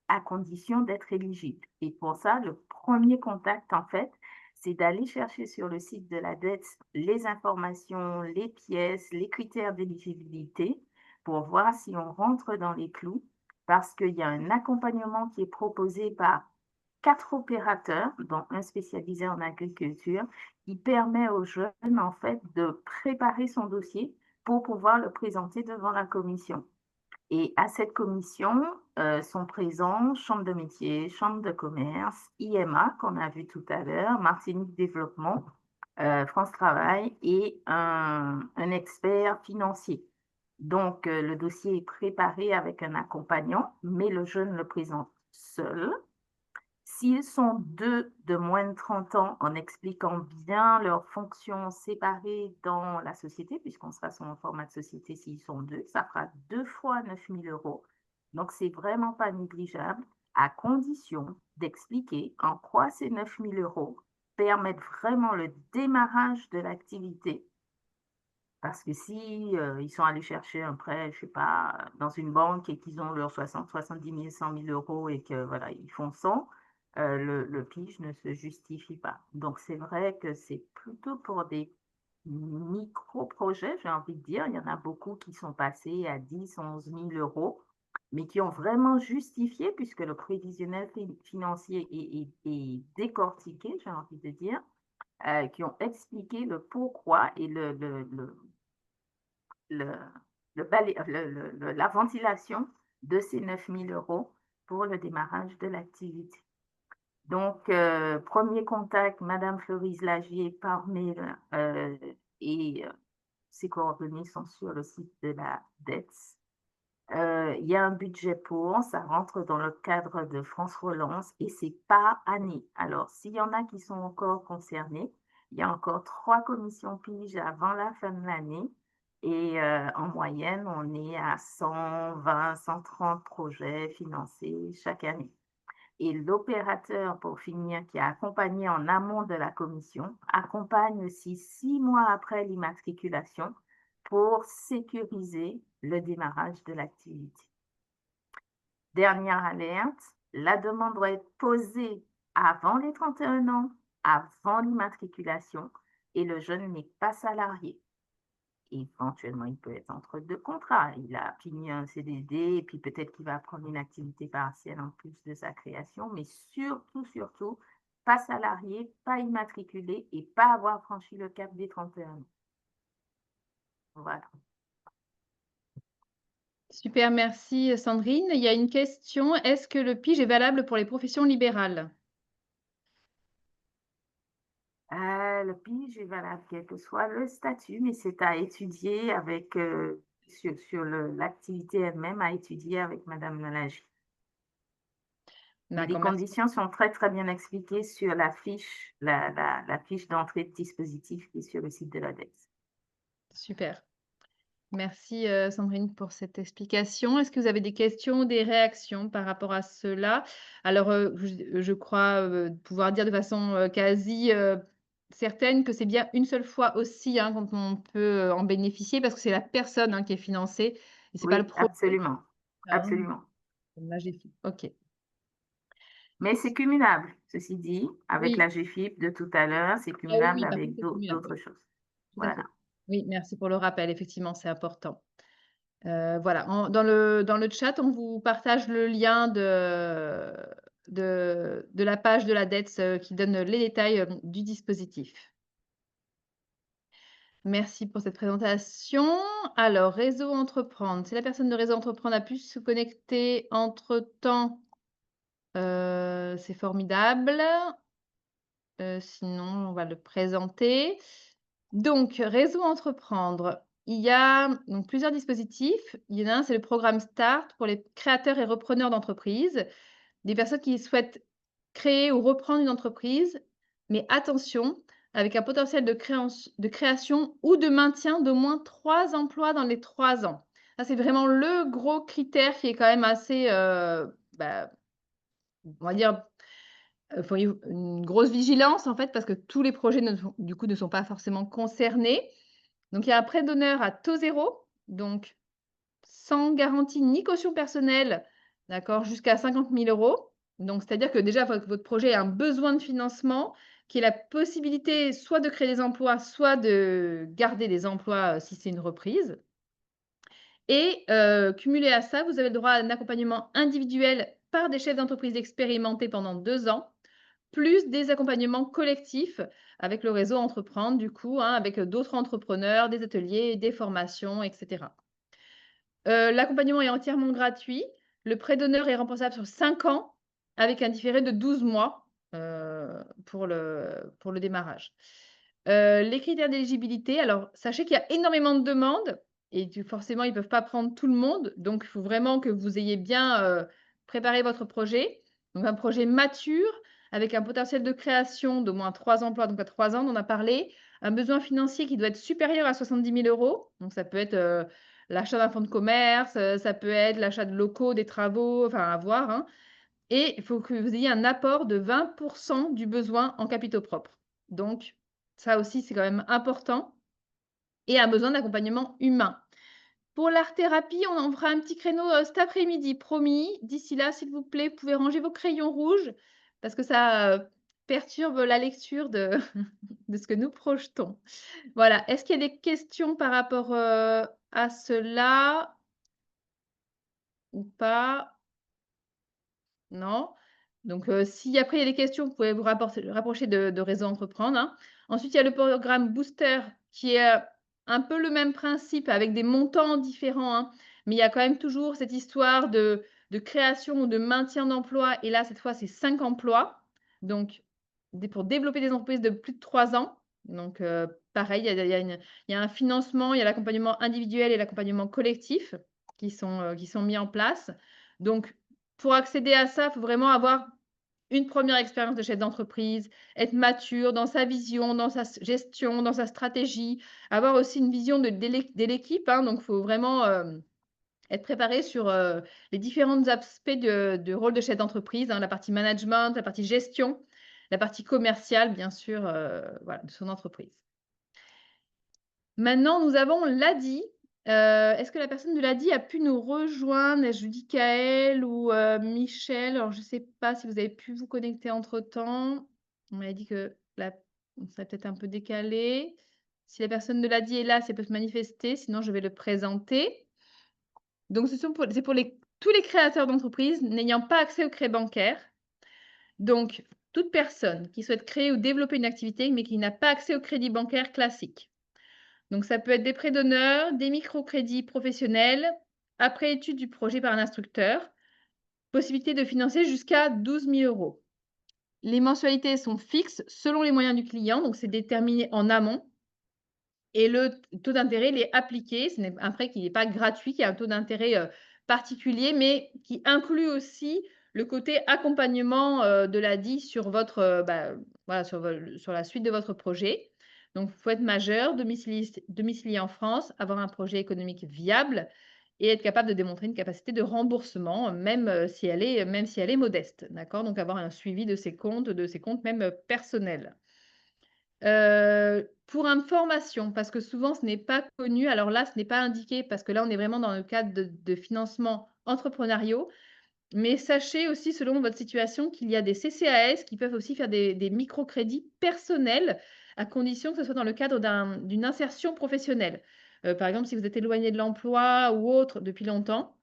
à condition d'être éligible. Et pour ça, le premier contact, en fait, c'est d'aller chercher sur le site de la dette les informations, les pièces, les critères d'éligibilité pour voir si on rentre dans les clous parce qu'il y a un accompagnement qui est proposé par 4 opérateurs, dont un spécialisé en agriculture, qui permet aux jeunes, en fait, de préparer son dossier pour pouvoir le présenter devant la commission. Et à cette commission sont présents Chambre de métier, Chambre de commerce, IMA, qu'on a vu tout à l'heure, Martinique Développement, France Travail et un expert financier. Donc, le dossier est préparé avec un accompagnant, mais le jeune le présente seul. S'ils sont 2 de moins de 30 ans, en expliquant bien leurs fonctions séparées dans la société, puisqu'on sera sur un format de société s'ils sont 2, ça fera 2 fois 9 000 €. Donc, c'est vraiment pas négligeable, à condition d'expliquer en quoi ces 9 000 € permettent vraiment le démarrage de l'activité. Parce que si ils sont allés chercher un prêt, je sais pas, dans une banque et qu'ils ont leurs 60, 70 000, 100 000 € et que voilà, ils font 100, le PIGE ne se justifie pas. Donc, c'est vrai que c'est plutôt pour des micro-projets, j'ai envie de dire. Il y en a beaucoup qui sont passés à 10, 11 000 €, mais qui ont vraiment justifié, puisque le prévisionnel financier est décortiqué, j'ai envie de dire, qui ont expliqué le pourquoi et la ventilation de ces 9 000 € pour le démarrage de l'activité. Donc, premier contact, Madame Florise Lagier par mail et ses coordonnées sont sur le site de la DETS. Il y a un budget pour, ça rentre dans le cadre de France Relance et c'est par année. Alors, s'il y en a qui sont encore concernés, il y a encore 3 commissions PIGE avant la fin de l'année et en moyenne, on est à 120, 130 projets financés chaque année. Et l'opérateur, pour finir, qui a accompagné en amont de la commission, accompagne aussi 6 mois après l'immatriculation pour sécuriser le démarrage de l'activité. Dernière alerte, la demande doit être posée avant les 31 ans, avant l'immatriculation, et le jeune n'est pas salarié. Éventuellement, il peut être entre 2 contrats. Il a fini un CDD et puis peut-être qu'il va prendre une activité partielle en plus de sa création, mais surtout, pas salarié, pas immatriculé et pas avoir franchi le cap des 31 ans. Voilà. Super, merci Sandrine. Il y a une question. Est-ce que le PIGE est valable pour les professions libérales? Le PIGE est valable quel que soit le statut, mais c'est à étudier avec, sur l'activité elle-même, à étudier avec Madame Lagier. Les D'accord, merci. conditions sont très, très bien expliquées sur la fiche, la fiche d'entrée de dispositif qui est sur le site de l'ADEX. Super. Merci Sandrine pour cette explication. Est-ce que vous avez des questions ou des réactions par rapport à cela? Alors, je crois pouvoir dire de façon quasi certaine que c'est bien une seule fois aussi hein, quand on peut en bénéficier parce que c'est la personne hein, qui est financée et c'est pas le Oui, projet. absolument. hein, Absolument. comme la GFIP. OK. Mais c'est cumulable, ceci dit, avec Oui. la GFIP de tout à l'heure, c'est Ah oui, cumulable oui, par avec contre, c'est cumulable, d'autres oui. choses. Tout à fait. Voilà. Oui, merci pour le rappel. Effectivement, c'est important. Voilà, dans le chat, on vous partage le lien de la page de la DETS qui donne les détails du dispositif. Merci pour cette présentation. Alors, réseau entreprendre. Si la personne de réseau entreprendre a pu se connecter entre-temps, c'est formidable. Sinon, on va le présenter. Donc, réseau entreprendre. Il y a donc plusieurs dispositifs. Il y en a un, c'est le programme START pour les créateurs et repreneurs d'entreprises, des personnes qui souhaitent créer ou reprendre une entreprise, mais attention, avec un potentiel de création ou de maintien d'au moins 3 emplois dans les 3 ans. Ça, c'est vraiment le gros critère qui est quand même assez, on va dire, faut une grosse vigilance en fait, parce que tous les projets ne sont pas forcément concernés. Donc, il y a un prêt d'honneur à taux zéro, donc sans garantie ni caution personnelle, d'accord, jusqu'à 50 000 €. Donc, c'est-à-dire que déjà, votre projet a un besoin de financement, qui est la possibilité soit de créer des emplois, soit de garder des emplois si c'est une reprise. Et cumulé à ça, vous avez le droit à un accompagnement individuel par des chefs d'entreprise expérimentés pendant 2 ans, plus des accompagnements collectifs avec le réseau Entreprendre, du coup, hein, avec d'autres entrepreneurs, des ateliers, des formations, etc. L'accompagnement est entièrement gratuit. Le prêt d'honneur est remboursable sur 5 ans avec un différé de 12 mois pour le démarrage. Les critères d'éligibilité, alors sachez qu'il y a énormément de demandes et forcément, ils ne peuvent pas prendre tout le monde. Donc, il faut vraiment que vous ayez bien préparé votre projet. Donc, un projet mature avec un potentiel de création d'au moins 3 emplois, donc à 3 ans, on en a parlé. Un besoin financier qui doit être supérieur à 70 000 €. Donc, ça peut être l'achat d'un fonds de commerce, ça peut être l'achat de locaux, des travaux, enfin à voir, hein. Et il faut que vous ayez un apport de 20 % du besoin en capitaux propres. Donc ça aussi, c'est quand même important et un besoin d'accompagnement humain. Pour l'art-thérapie, on en fera un petit créneau, cet après-midi, promis. D'ici là, s'il vous plaît, vous pouvez ranger vos crayons rouges parce que ça perturbe la lecture de de ce que nous projetons. Voilà. Est-ce qu'il y a des questions par rapport, à cela? Ou pas? Non? Donc, si après il y a des questions, vous pouvez vous rapprocher de Réseau Entreprendre, hein. Ensuite, il y a le programme Booster qui est, un peu le même principe avec des montants différents, hein, mais il y a quand même toujours cette histoire de création ou de maintien d'emploi et là, cette fois, c'est 5 emplois. Donc pour développer des entreprises de plus de 3 ans. Donc, pareil, il y a un financement, il y a l'accompagnement individuel et l'accompagnement collectif qui sont mis en place. Donc pour accéder à ça, il faut vraiment avoir une première expérience de chef d'entreprise, être mature dans sa vision, dans sa gestion, dans sa stratégie, avoir aussi une vision de l'équipe, hein. Donc, il faut vraiment être préparé sur les différents aspects de rôle de chef d'entreprise, hein, la partie management, la partie gestion, la partie commerciale, bien sûr, voilà, de son entreprise. Maintenant, nous avons l'ADI. Est-ce que la personne de l'ADI a pu nous rejoindre? Est-ce Judicaël ou Michel? Alors, je ne sais pas si vous avez pu vous connecter entre-temps. On m'avait dit que on serait peut-être un peu décalé. Si la personne de l'ADI est là, si elle peut se manifester, sinon je vais le présenter. Donc, c'est pour tous les créateurs d'entreprises n'ayant pas accès au crédit bancaire. Donc, toute personne qui souhaite créer ou développer une activité, mais qui n'a pas accès au crédit bancaire classique. Donc, ça peut être des prêts d'honneur, des microcrédits professionnels, après étude du projet par un instructeur, possibilité de financer jusqu'à 12 000 €. Les mensualités sont fixes selon les moyens du client, donc c'est déterminé en amont. Et le taux d'intérêt, il est appliqué. Ce n'est un prêt qui n'est pas gratuit, qui a un taux d'intérêt particulier, mais qui inclut aussi le côté accompagnement de l'ADI sur votre, voilà, sur la suite de votre projet. Donc, il faut être majeur, domicilié en France, avoir un projet économique viable et être capable de démontrer une capacité de remboursement, même si elle est modeste. D'accord? Donc, avoir un suivi de ses comptes même personnels. Pour information, parce que souvent ce n'est pas connu, alors là, ce n'est pas indiqué parce que là, on est vraiment dans le cadre de financements entrepreneuriaux. Mais sachez aussi, selon votre situation, qu'il y a des CCAS qui peuvent aussi faire des microcrédits personnels, à condition que ce soit dans le cadre d'une insertion professionnelle. Par exemple, si vous êtes éloigné de l'emploi ou autre depuis longtemps,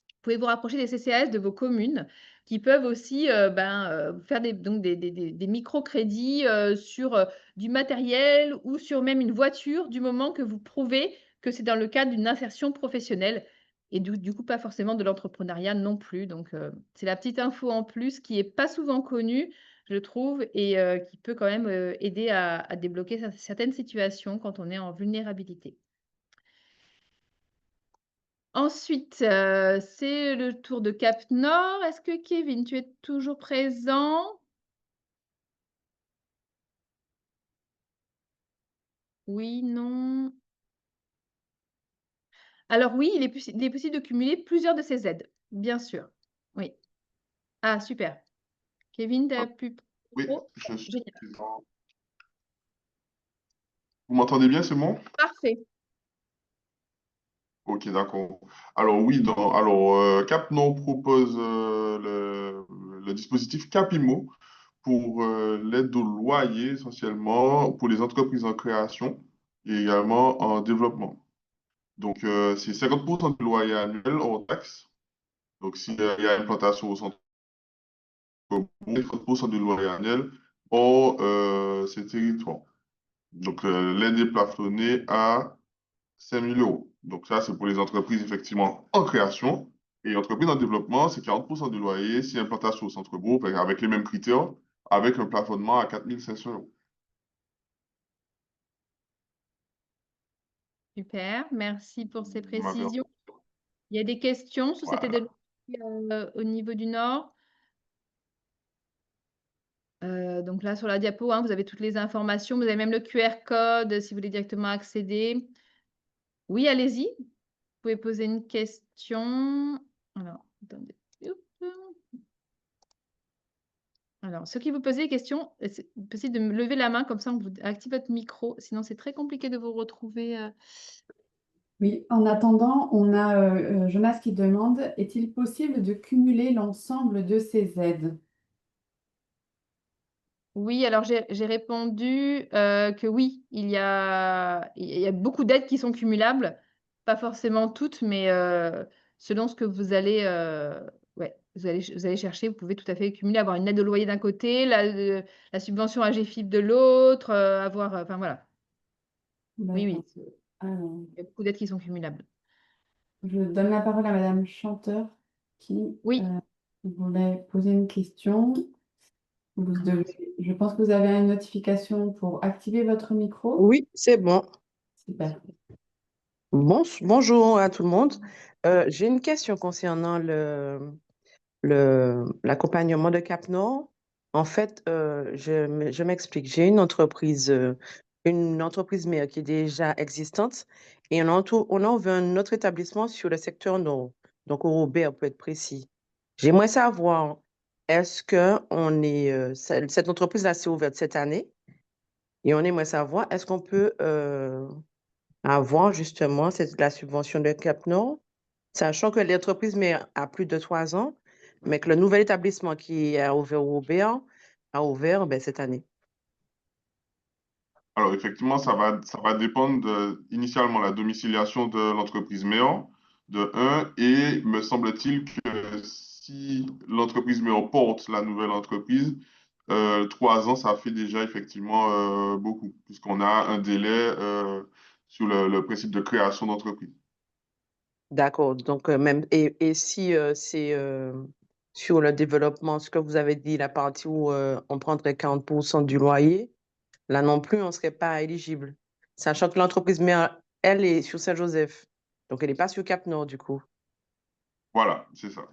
vous pouvez vous rapprocher des CCAS de vos communes qui peuvent aussi faire des microcrédits sur du matériel ou sur même une voiture, du moment que vous prouvez que c'est dans le cadre d'une insertion professionnelle et du coup, pas forcément de l'entrepreneuriat non plus. Donc, c'est la petite info en plus qui est pas souvent connue, je trouve, et qui peut quand même aider à débloquer certaines situations quand on est en vulnérabilité. Ensuite, c'est le tour de Cap Nord. Est-ce que Kevin, tu es toujours présent? Oui, non? Alors oui, il est possible de cumuler plusieurs de ces aides, bien sûr. Oui. Ah super. Kevin, tu as pu Oui, oh, je suis génial. présent. Vous m'entendez bien, c'est bon? Parfait. Ok, d'accord. Alors oui, Cap Nord propose le dispositif Capimo pour l'aide au loyer essentiellement pour les entreprises en création et également en développement. Donc c'est 50% du loyer annuel hors taxe. Donc s'il y a une plantation au centre, 30% du loyer annuel hors ces territoires. Donc l'aide est plafonnée à 5 000 euros. Donc ça, c'est pour les entreprises effectivement en création. Et entreprises en développement, c'est 40% du loyer si implantation au centre-bourg, avec les mêmes critères, avec un plafonnement à 4 500 euros. Super, merci pour ces Vous m'avez- précisions. Il y a des questions sur cette Voilà. aide au niveau du Nord? Donc là, sur la diapo, hein, vous avez toutes les informations. Vous avez même le QR code si vous voulez directement accéder. Oui, allez-y. Vous pouvez poser une question. Alors, attendez. Hop. Alors, ceux qui vous posez des questions, c'est possible de me lever la main, comme ça on vous active votre micro. Sinon, c'est très compliqué de vous retrouver. Oui, en attendant, on a Jonas qui demande, est-il possible de cumuler l'ensemble de ces aides? Oui, alors j'ai répondu que oui, il y a beaucoup d'aides qui sont cumulables, pas forcément toutes, mais selon ce que ouais, vous allez chercher, vous pouvez tout à fait cumuler, avoir une aide au loyer d'un côté, la subvention AGEFIP de l'autre, avoir, enfin voilà. Oui, D'accord. oui, Alors, il y a beaucoup d'aides qui sont cumulables. je donne la parole à Madame Chanteur qui Oui, voulait poser une question. Je pense que vous avez une notification pour activer votre micro. Oui, c'est bon. Super. Bonjour à tout le monde. J'ai une question concernant l'accompagnement de Cap Nord. En fait, je m'explique. J'ai une entreprise mère qui est déjà existante et on a ouvert un autre établissement sur le secteur Nord, donc au Robert pour être précis. J'aimerais savoir, est-ce que cette entreprise-là s'est ouverte cette année et on aimerait savoir, est-ce qu'on peut avoir justement la subvention de Cap Nord, sachant que l'entreprise a plus de 3 ans, mais que le nouvel établissement qui a ouvert au Robert a ouvert cette année. Alors effectivement, ça va dépendre initialement la domiciliation de l'entreprise mère, de un, et me semble-t-il que si l'entreprise mère porte la nouvelle entreprise, 3 ans, ça fait déjà effectivement beaucoup, puisqu'on a un délai sur le principe de création d'entreprise. D'accord. Donc, et si c'est sur le développement, ce que vous avez dit, la partie où on prendrait 40% du loyer, là non plus, on ne serait pas éligible. Sachant que l'entreprise mère, elle est sur Saint-Joseph. Donc, elle n'est pas sur Cap Nord, du coup. Voilà, c'est ça.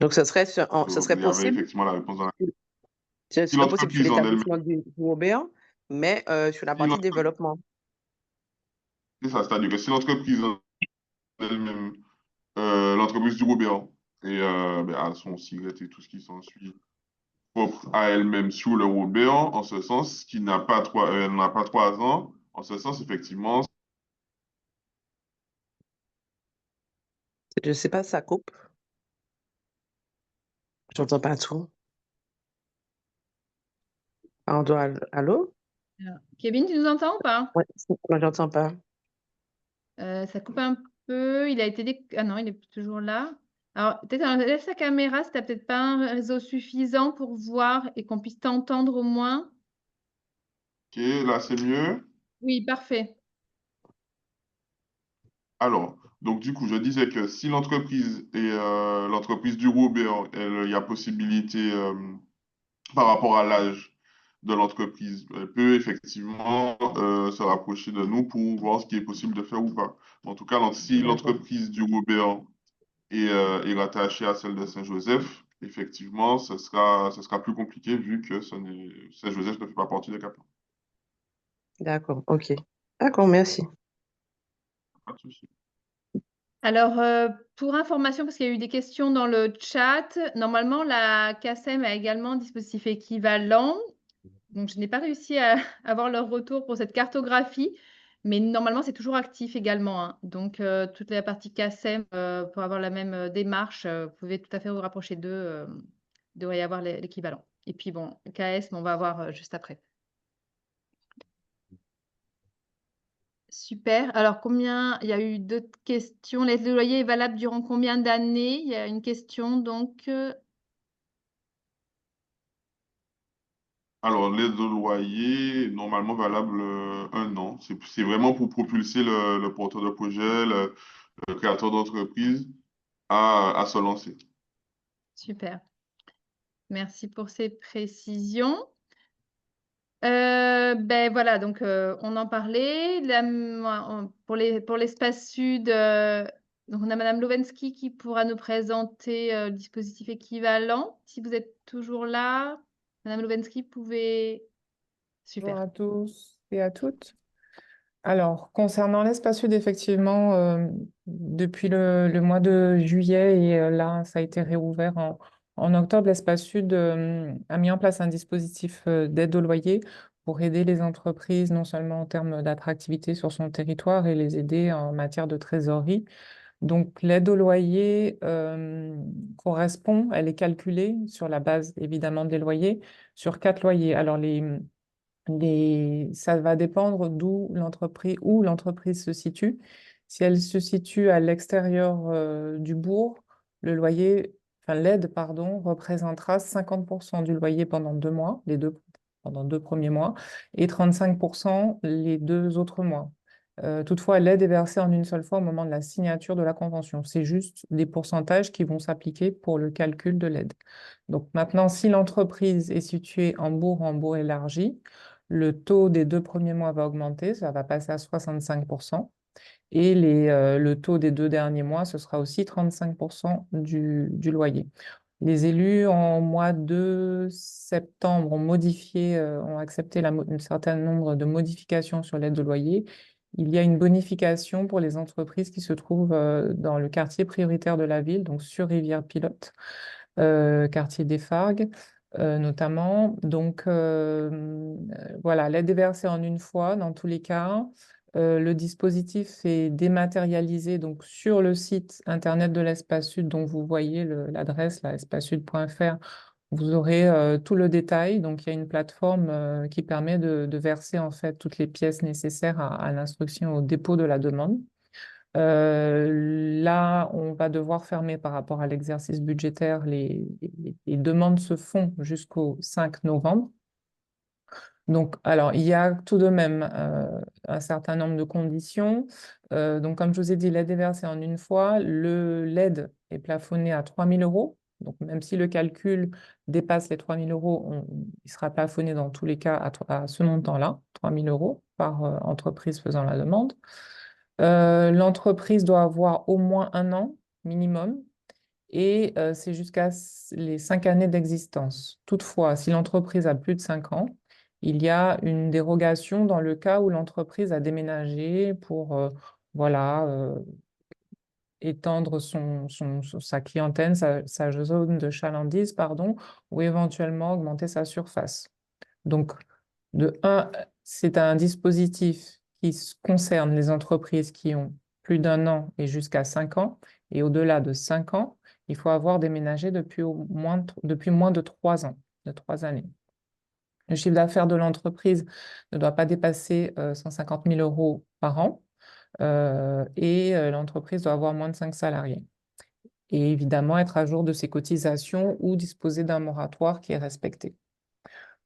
Donc, ce serait Il y avait possible, effectivement la réponse dans la... ce Si serait possible sur l'entreprise en elle-même, l'établissement du Robert, mais sur la si partie l'entreprise- développement. c'est ça, c'est-à-dire que si l'entreprise en elle-même, l'entreprise du Robert, et ben, a son cigarette et tout ce qui s'ensuit, propre à elle-même sur le Robert, en ce sens, qui n'a pas elle n'a pas 3 ans, en ce sens, effectivement, Je ne sais pas, ça coupe. J'entends pas tout. Pardon, allô? Alors, Kevin, tu nous entends ou pas? Ouais, moi, j'entends pas. Ça coupe un peu. Il a été ah non, il est toujours là. Alors, peut-être laisse la caméra si tu n'as peut-être pas un réseau suffisant pour voir et qu'on puisse t'entendre au moins. ok, là, c'est mieux. Oui, parfait. Alors, donc du coup, je disais que si l'entreprise et l'entreprise du Robert, il y a possibilité par rapport à l'âge de l'entreprise, elle peut effectivement se rapprocher de nous pour voir ce qui est possible de faire ou pas. En tout cas, si D'accord. l'entreprise du Robert est rattachée à celle de Saint-Joseph, effectivement, ce sera plus compliqué vu que Saint-Joseph ne fait pas partie des CAP. D'accord, ok. D'accord, merci. Pas de souci. Alors, pour information, parce qu'il y a eu des questions dans le chat, normalement, la CACEM a également un dispositif équivalent. Donc, je n'ai pas réussi à avoir leur retour pour cette cartographie, mais normalement, c'est toujours actif également, hein. Donc, toute la partie CACEM, pour avoir la même démarche, vous pouvez tout à fait vous rapprocher d'eux. Il devrait y avoir l'équivalent. Et puis, bon, KS, on va voir juste après. Super. Alors, il y a eu d'autres questions? L'aide de loyer est valable durant combien d'années? Il y a une question, donc. Alors, l'aide au loyer, normalement valable 1 an. C'est vraiment pour propulser le porteur de projet, le créateur d'entreprise à se lancer. Super. Merci pour ces précisions. Ben voilà, donc on en parlait. Pour l'espace sud, donc on a madame Lowensky qui pourra nous présenter le dispositif équivalent. Si vous êtes toujours là, madame Lowensky, pouvez. Bonjour Super. à tous et à toutes. Alors, concernant l'espace sud, effectivement, depuis le mois de juillet, et là, ça a été réouvert en octobre, l'espace sud a mis en place un dispositif d'aide au loyer pour aider les entreprises, non seulement en termes d'attractivité sur son territoire et les aider en matière de trésorerie. Donc, l'aide au loyer correspond, elle est calculée sur la base, évidemment, des loyers, sur 4 loyers. Alors, ça va dépendre où l'entreprise se situe. Si elle se situe à l'extérieur du bourg, l'aide, pardon, représentera 50% du loyer pendant 2 mois, pendant 2 premiers mois, et 35% les 2 autres mois. Toutefois, l'aide est versée en une seule fois au moment de la signature de la convention. C'est juste des pourcentages qui vont s'appliquer pour le calcul de l'aide. Donc maintenant, si l'entreprise est située en bourg élargi, le taux des 2 premiers mois va augmenter, ça va passer à 65%. Et le taux des 2 derniers mois, ce sera aussi 35% du loyer. Les élus, en mois de septembre, ont accepté un certain nombre de modifications sur l'aide au loyer. Il y a une bonification pour les entreprises qui se trouvent dans le quartier prioritaire de la ville, donc sur Rivière-Pilote, quartier des Fargues, notamment. Donc, voilà, l'aide est versée en une fois dans tous les cas. Le dispositif est dématérialisé donc sur le site internet de l'Espace Sud, dont vous voyez l'adresse, espacesud.fr. Vous aurez tout le détail. Donc, il y a une plateforme qui permet de verser en fait toutes les pièces nécessaires à l'instruction au dépôt de la demande. Là, on va devoir fermer par rapport à l'exercice budgétaire. Les demandes se font jusqu'au 5 novembre. Donc, alors, il y a tout de même un certain nombre de conditions. Donc, comme je vous ai dit, l'aide est versée en une fois. L'aide est plafonnée à 3 000 €. Donc, même si le calcul dépasse les 3 000 €, il sera plafonné dans tous les cas à ce montant-là, 3 000 € par entreprise faisant la demande. L'entreprise doit avoir au moins 1 an minimum et c'est jusqu'à les 5 années d'existence. Toutefois, si l'entreprise a plus de 5 ans, il y a une dérogation dans le cas où l'entreprise a déménagé pour voilà, étendre sa clientèle, sa zone de chalandise, pardon, ou éventuellement augmenter sa surface. Donc, de 1, c'est un dispositif qui concerne les entreprises qui ont plus d'1 an et jusqu'à 5 ans. Et au-delà de 5 ans, il faut avoir déménagé depuis moins de 3 ans, de 3 années. Le chiffre d'affaires de l'entreprise ne doit pas dépasser 150 000 € par an et l'entreprise doit avoir moins de 5 salariés. Et évidemment, être à jour de ses cotisations ou disposer d'un moratoire qui est respecté.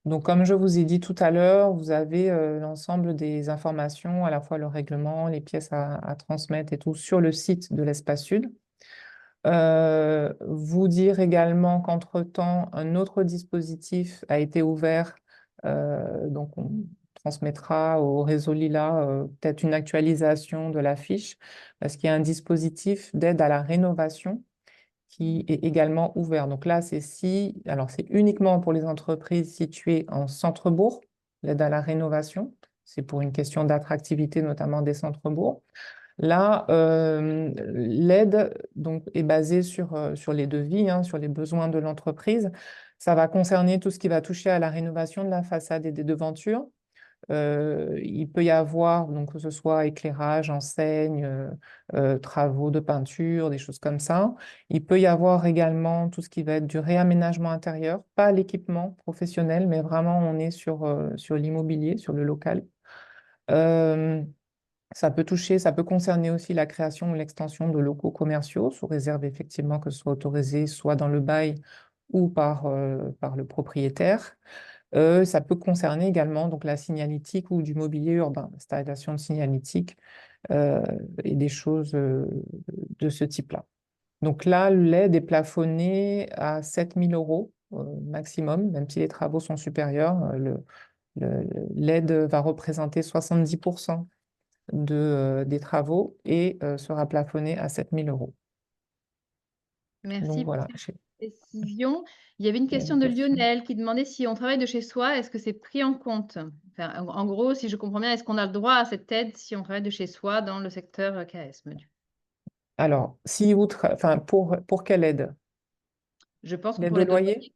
Donc, comme je vous ai dit tout à l'heure, vous avez l'ensemble des informations, à la fois le règlement, les pièces à transmettre et tout, sur le site de l'Espace Sud. Vous dire également qu'entre-temps, un autre dispositif a été ouvert. Donc, on transmettra au réseau Lila peut-être une actualisation de la fiche, parce qu'il y a un dispositif d'aide à la rénovation qui est également ouvert. Donc là, alors c'est uniquement pour les entreprises situées en centre-bourg, l'aide à la rénovation. C'est pour une question d'attractivité, notamment des centres-bourgs. Là, l'aide donc, est basée sur les devis, sur les besoins de l'entreprise. Ça va concerner tout ce qui va toucher à la rénovation de la façade et des devantures. Il peut y avoir, donc, que ce soit éclairage, enseigne, travaux de peinture, des choses comme ça. Il peut y avoir également tout ce qui va être du réaménagement intérieur, pas l'équipement professionnel, mais vraiment on est sur l'immobilier, sur le local. Ça peut concerner aussi la création ou l'extension de locaux commerciaux, sous réserve effectivement que ce soit autorisé soit dans le bail ou par le propriétaire. Ça peut concerner également donc, la signalétique ou du mobilier urbain, l'installation de signalétique et des choses de ce type-là. Donc là, l'aide est plafonnée à 7 000 € maximum, même si les travaux sont supérieurs. L'aide va représenter 70% des travaux et sera plafonnée à 7 000 €. Merci Donc pour voilà. cette précision. Il y avait une Il y a question une de question. Lionel qui demandait si on travaille de chez soi, est-ce que c'est pris en compte? Enfin, en gros, si je comprends bien, est-ce qu'on a le droit à cette aide si on travaille de chez soi dans le secteur KSM? Alors, si vous pour quelle aide? Je pense que L'aide pour au l'aide au loyer? loyer,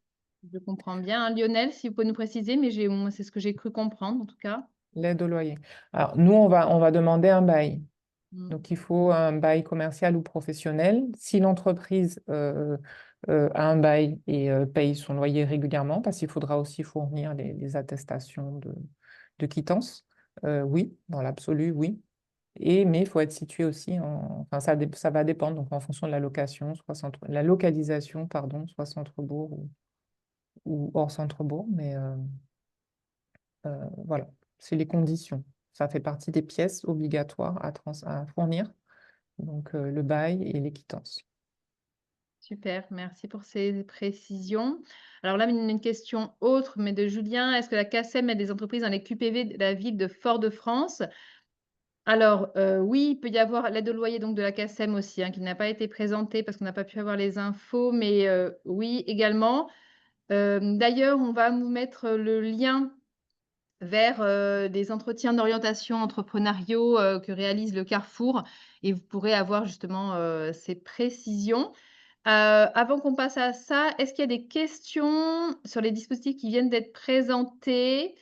je comprends bien. Lionel, si vous pouvez nous préciser, mais moi, c'est ce que j'ai cru comprendre en tout cas. L'aide au loyer. Alors, nous, on va demander un bail. Mm. Donc, il faut un bail commercial ou professionnel. Si l'entreprise a un bail et paye son loyer régulièrement, parce qu'il faudra aussi fournir les attestations de quittance, oui, dans l'absolu, oui. Mais il faut être situé aussi enfin, ça va dépendre donc en fonction de la location, la localisation, pardon, soit centre-bourg ou hors centre-bourg. Mais voilà, c'est les conditions. Ça fait partie des pièces obligatoires à fournir, donc le bail et les quittances. Super, merci pour ces précisions. Alors là, une question autre, mais de Julien. Est-ce que la CACEM aide des entreprises dans les QPV de la ville de Fort-de-France? Alors, oui, il peut y avoir l'aide au loyer donc de la CACEM aussi, qui n'a pas été présentée parce qu'on n'a pas pu avoir les infos, mais oui, également. D'ailleurs, on va vous mettre le lien vers des entretiens d'orientation entrepreneuriaux que réalise le Carrefour et vous pourrez avoir justement ces précisions. Avant qu'on passe à ça, est-ce qu'il y a des questions sur les dispositifs qui viennent d'être présentés?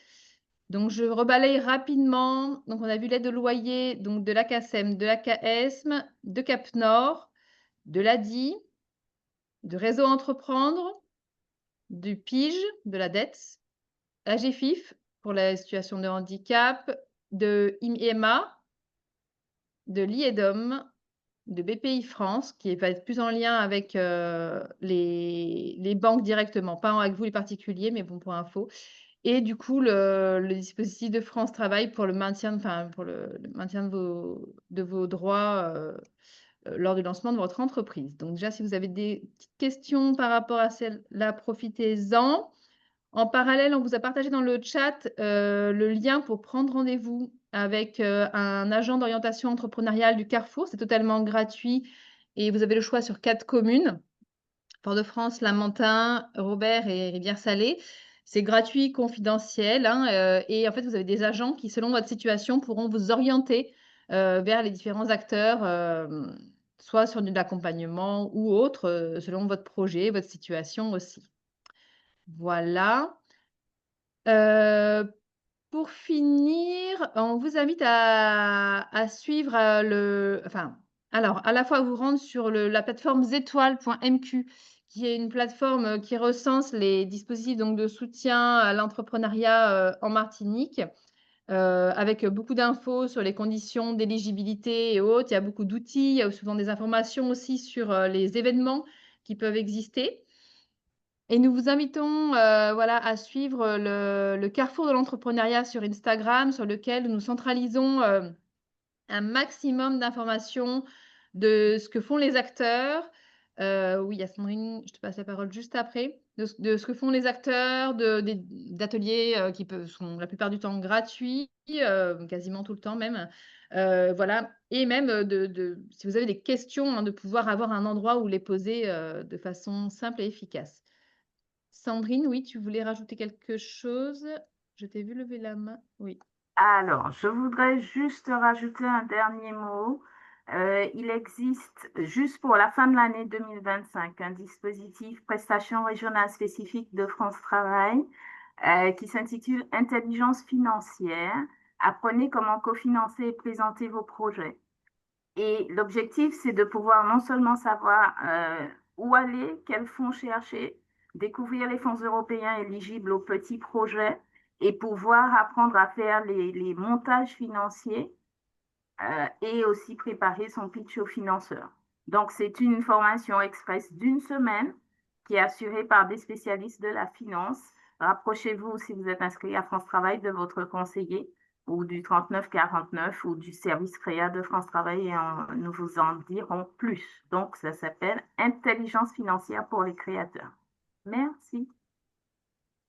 Donc, je rebalaye rapidement. Donc, on a vu l'aide au loyer donc de la CACEM, de la KSM, de Cap Nord, de l'ADI, de Réseau Entreprendre, du PIGE, de la DETS, AGFIF pour la situation de handicap, de IMA, de l'IEDOM, de BPI France, qui va être plus en lien avec les banques directement, pas avec vous les particuliers, mais bon, pour info. Et du coup, le dispositif de France Travail pour le maintien, pour le maintien de vos droits lors du lancement de votre entreprise. Donc déjà, si vous avez des petites questions par rapport à celle-là, profitez-en. En parallèle, on vous a partagé dans le chat le lien pour prendre rendez-vous avec un agent d'orientation entrepreneuriale du Carrefour. C'est totalement gratuit et vous avez le choix sur 4 communes. Fort-de-France, Lamentin, Robert et Rivière-Salée. C'est gratuit, confidentiel, hein, et en fait, vous avez des agents qui, selon votre situation, pourront vous orienter vers les différents acteurs, soit sur de l'accompagnement ou autre, selon votre projet, votre situation aussi. Voilà. Pour finir, on vous invite à suivre, alors, à la fois vous rendre sur la plateforme zetoile.mq, qui est une plateforme, qui recense les dispositifs donc de soutien à l'entrepreneuriat, en Martinique, avec beaucoup d'infos sur les conditions d'éligibilité et autres. Il y a beaucoup d'outils, il y a souvent des informations aussi sur, les événements qui peuvent exister. Et nous vous invitons, voilà, à suivre le Carrefour de l'entrepreneuriat sur Instagram, sur lequel nous centralisons, un maximum d'informations de ce que font les acteurs. Oui, il y a Sandrine, je te passe la parole juste après. De ce que font les acteurs, d'ateliers, qui sont la plupart du temps gratuits, quasiment tout le temps même. Voilà, et même, si vous avez des questions, hein, de pouvoir avoir un endroit où les poser, de façon simple et efficace. Sandrine, oui, tu voulais rajouter quelque chose? Je t'ai vu lever la main. Oui. Alors, je voudrais juste rajouter un dernier mot. Il existe, juste pour la fin de l'année 2025, un dispositif prestation régionale spécifique de France Travail qui s'intitule Intelligence financière. Apprenez comment cofinancer et présenter vos projets. Et l'objectif, c'est de pouvoir non seulement savoir où aller, quels fonds chercher, découvrir les fonds européens éligibles aux petits projets et pouvoir apprendre à faire les montages financiers et aussi préparer son pitch aux financeurs. Donc, c'est une formation express d'une semaine qui est assurée par des spécialistes de la finance. Rapprochez-vous, si vous êtes inscrit à France Travail, de votre conseiller ou du 3949 ou du service créa de France Travail et nous vous en dirons plus. Donc, ça s'appelle Intelligence financière pour les créateurs. Merci.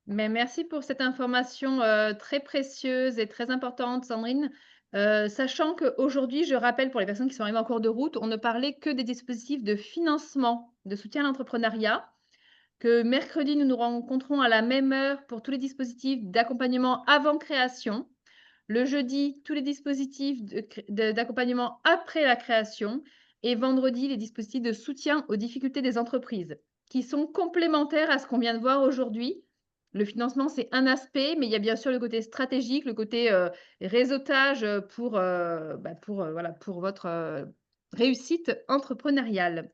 Mais merci pour cette information très précieuse et très importante, Sandrine. Sachant qu'aujourd'hui, je rappelle pour les personnes qui sont arrivées en cours de route, on ne parlait que des dispositifs de financement, de soutien à l'entrepreneuriat, que mercredi, nous nous rencontrons à la même heure pour tous les dispositifs d'accompagnement avant création. Le jeudi, tous les dispositifs d'accompagnement après la création. Et vendredi, les dispositifs de soutien aux difficultés des entreprises, qui sont complémentaires à ce qu'on vient de voir aujourd'hui. Le financement, c'est un aspect, mais il y a bien sûr le côté stratégique, le côté réseautage pour votre réussite entrepreneuriale.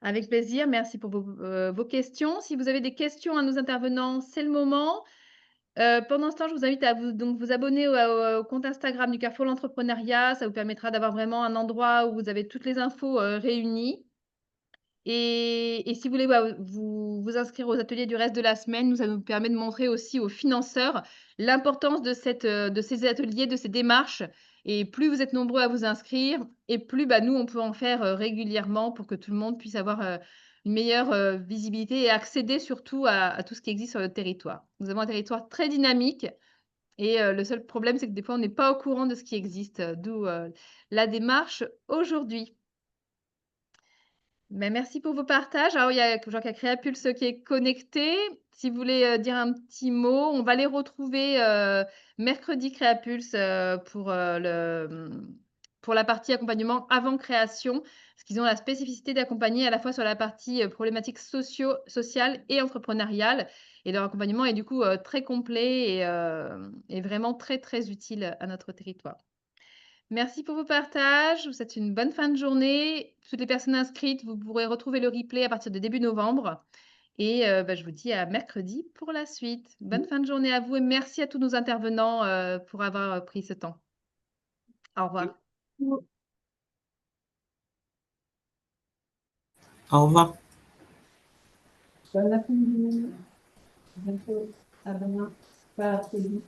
Avec plaisir, merci pour vos questions. Si vous avez des questions à nos intervenants, c'est le moment. Pendant ce temps, je vous invite à vous abonner au compte Instagram du Carrefour l'entrepreneuriat. Ça vous permettra d'avoir vraiment un endroit où vous avez toutes les infos réunies. Et si vous voulez vous inscrire aux ateliers du reste de la semaine, ça nous permet de montrer aussi aux financeurs l'importance de ces ateliers, de ces démarches. Et plus vous êtes nombreux à vous inscrire, et plus nous, on peut en faire régulièrement pour que tout le monde puisse avoir une meilleure visibilité et accéder surtout à tout ce qui existe sur le territoire. Nous avons un territoire très dynamique et le seul problème, c'est que des fois, on n'est pas au courant de ce qui existe, d'où la démarche aujourd'hui. Merci pour vos partages. Alors, il y a Jean qui a créé Créapulse qui est connecté. Si vous voulez dire un petit mot, on va les retrouver mercredi Créapulse pour la partie accompagnement avant création, parce qu'ils ont la spécificité d'accompagner à la fois sur la partie problématiques sociales et entrepreneuriales. Et leur accompagnement est du coup très complet et vraiment très, très utile à notre territoire. Merci pour vos partages. Je vous souhaite une bonne fin de journée. Toutes les personnes inscrites, vous pourrez retrouver le replay à partir de début novembre. Et je vous dis à mercredi pour la suite. Bonne fin de journée à vous et merci à tous nos intervenants pour avoir pris ce temps. Au revoir. Au revoir. Bon après-midi. À bientôt. À demain. Pas à très vite.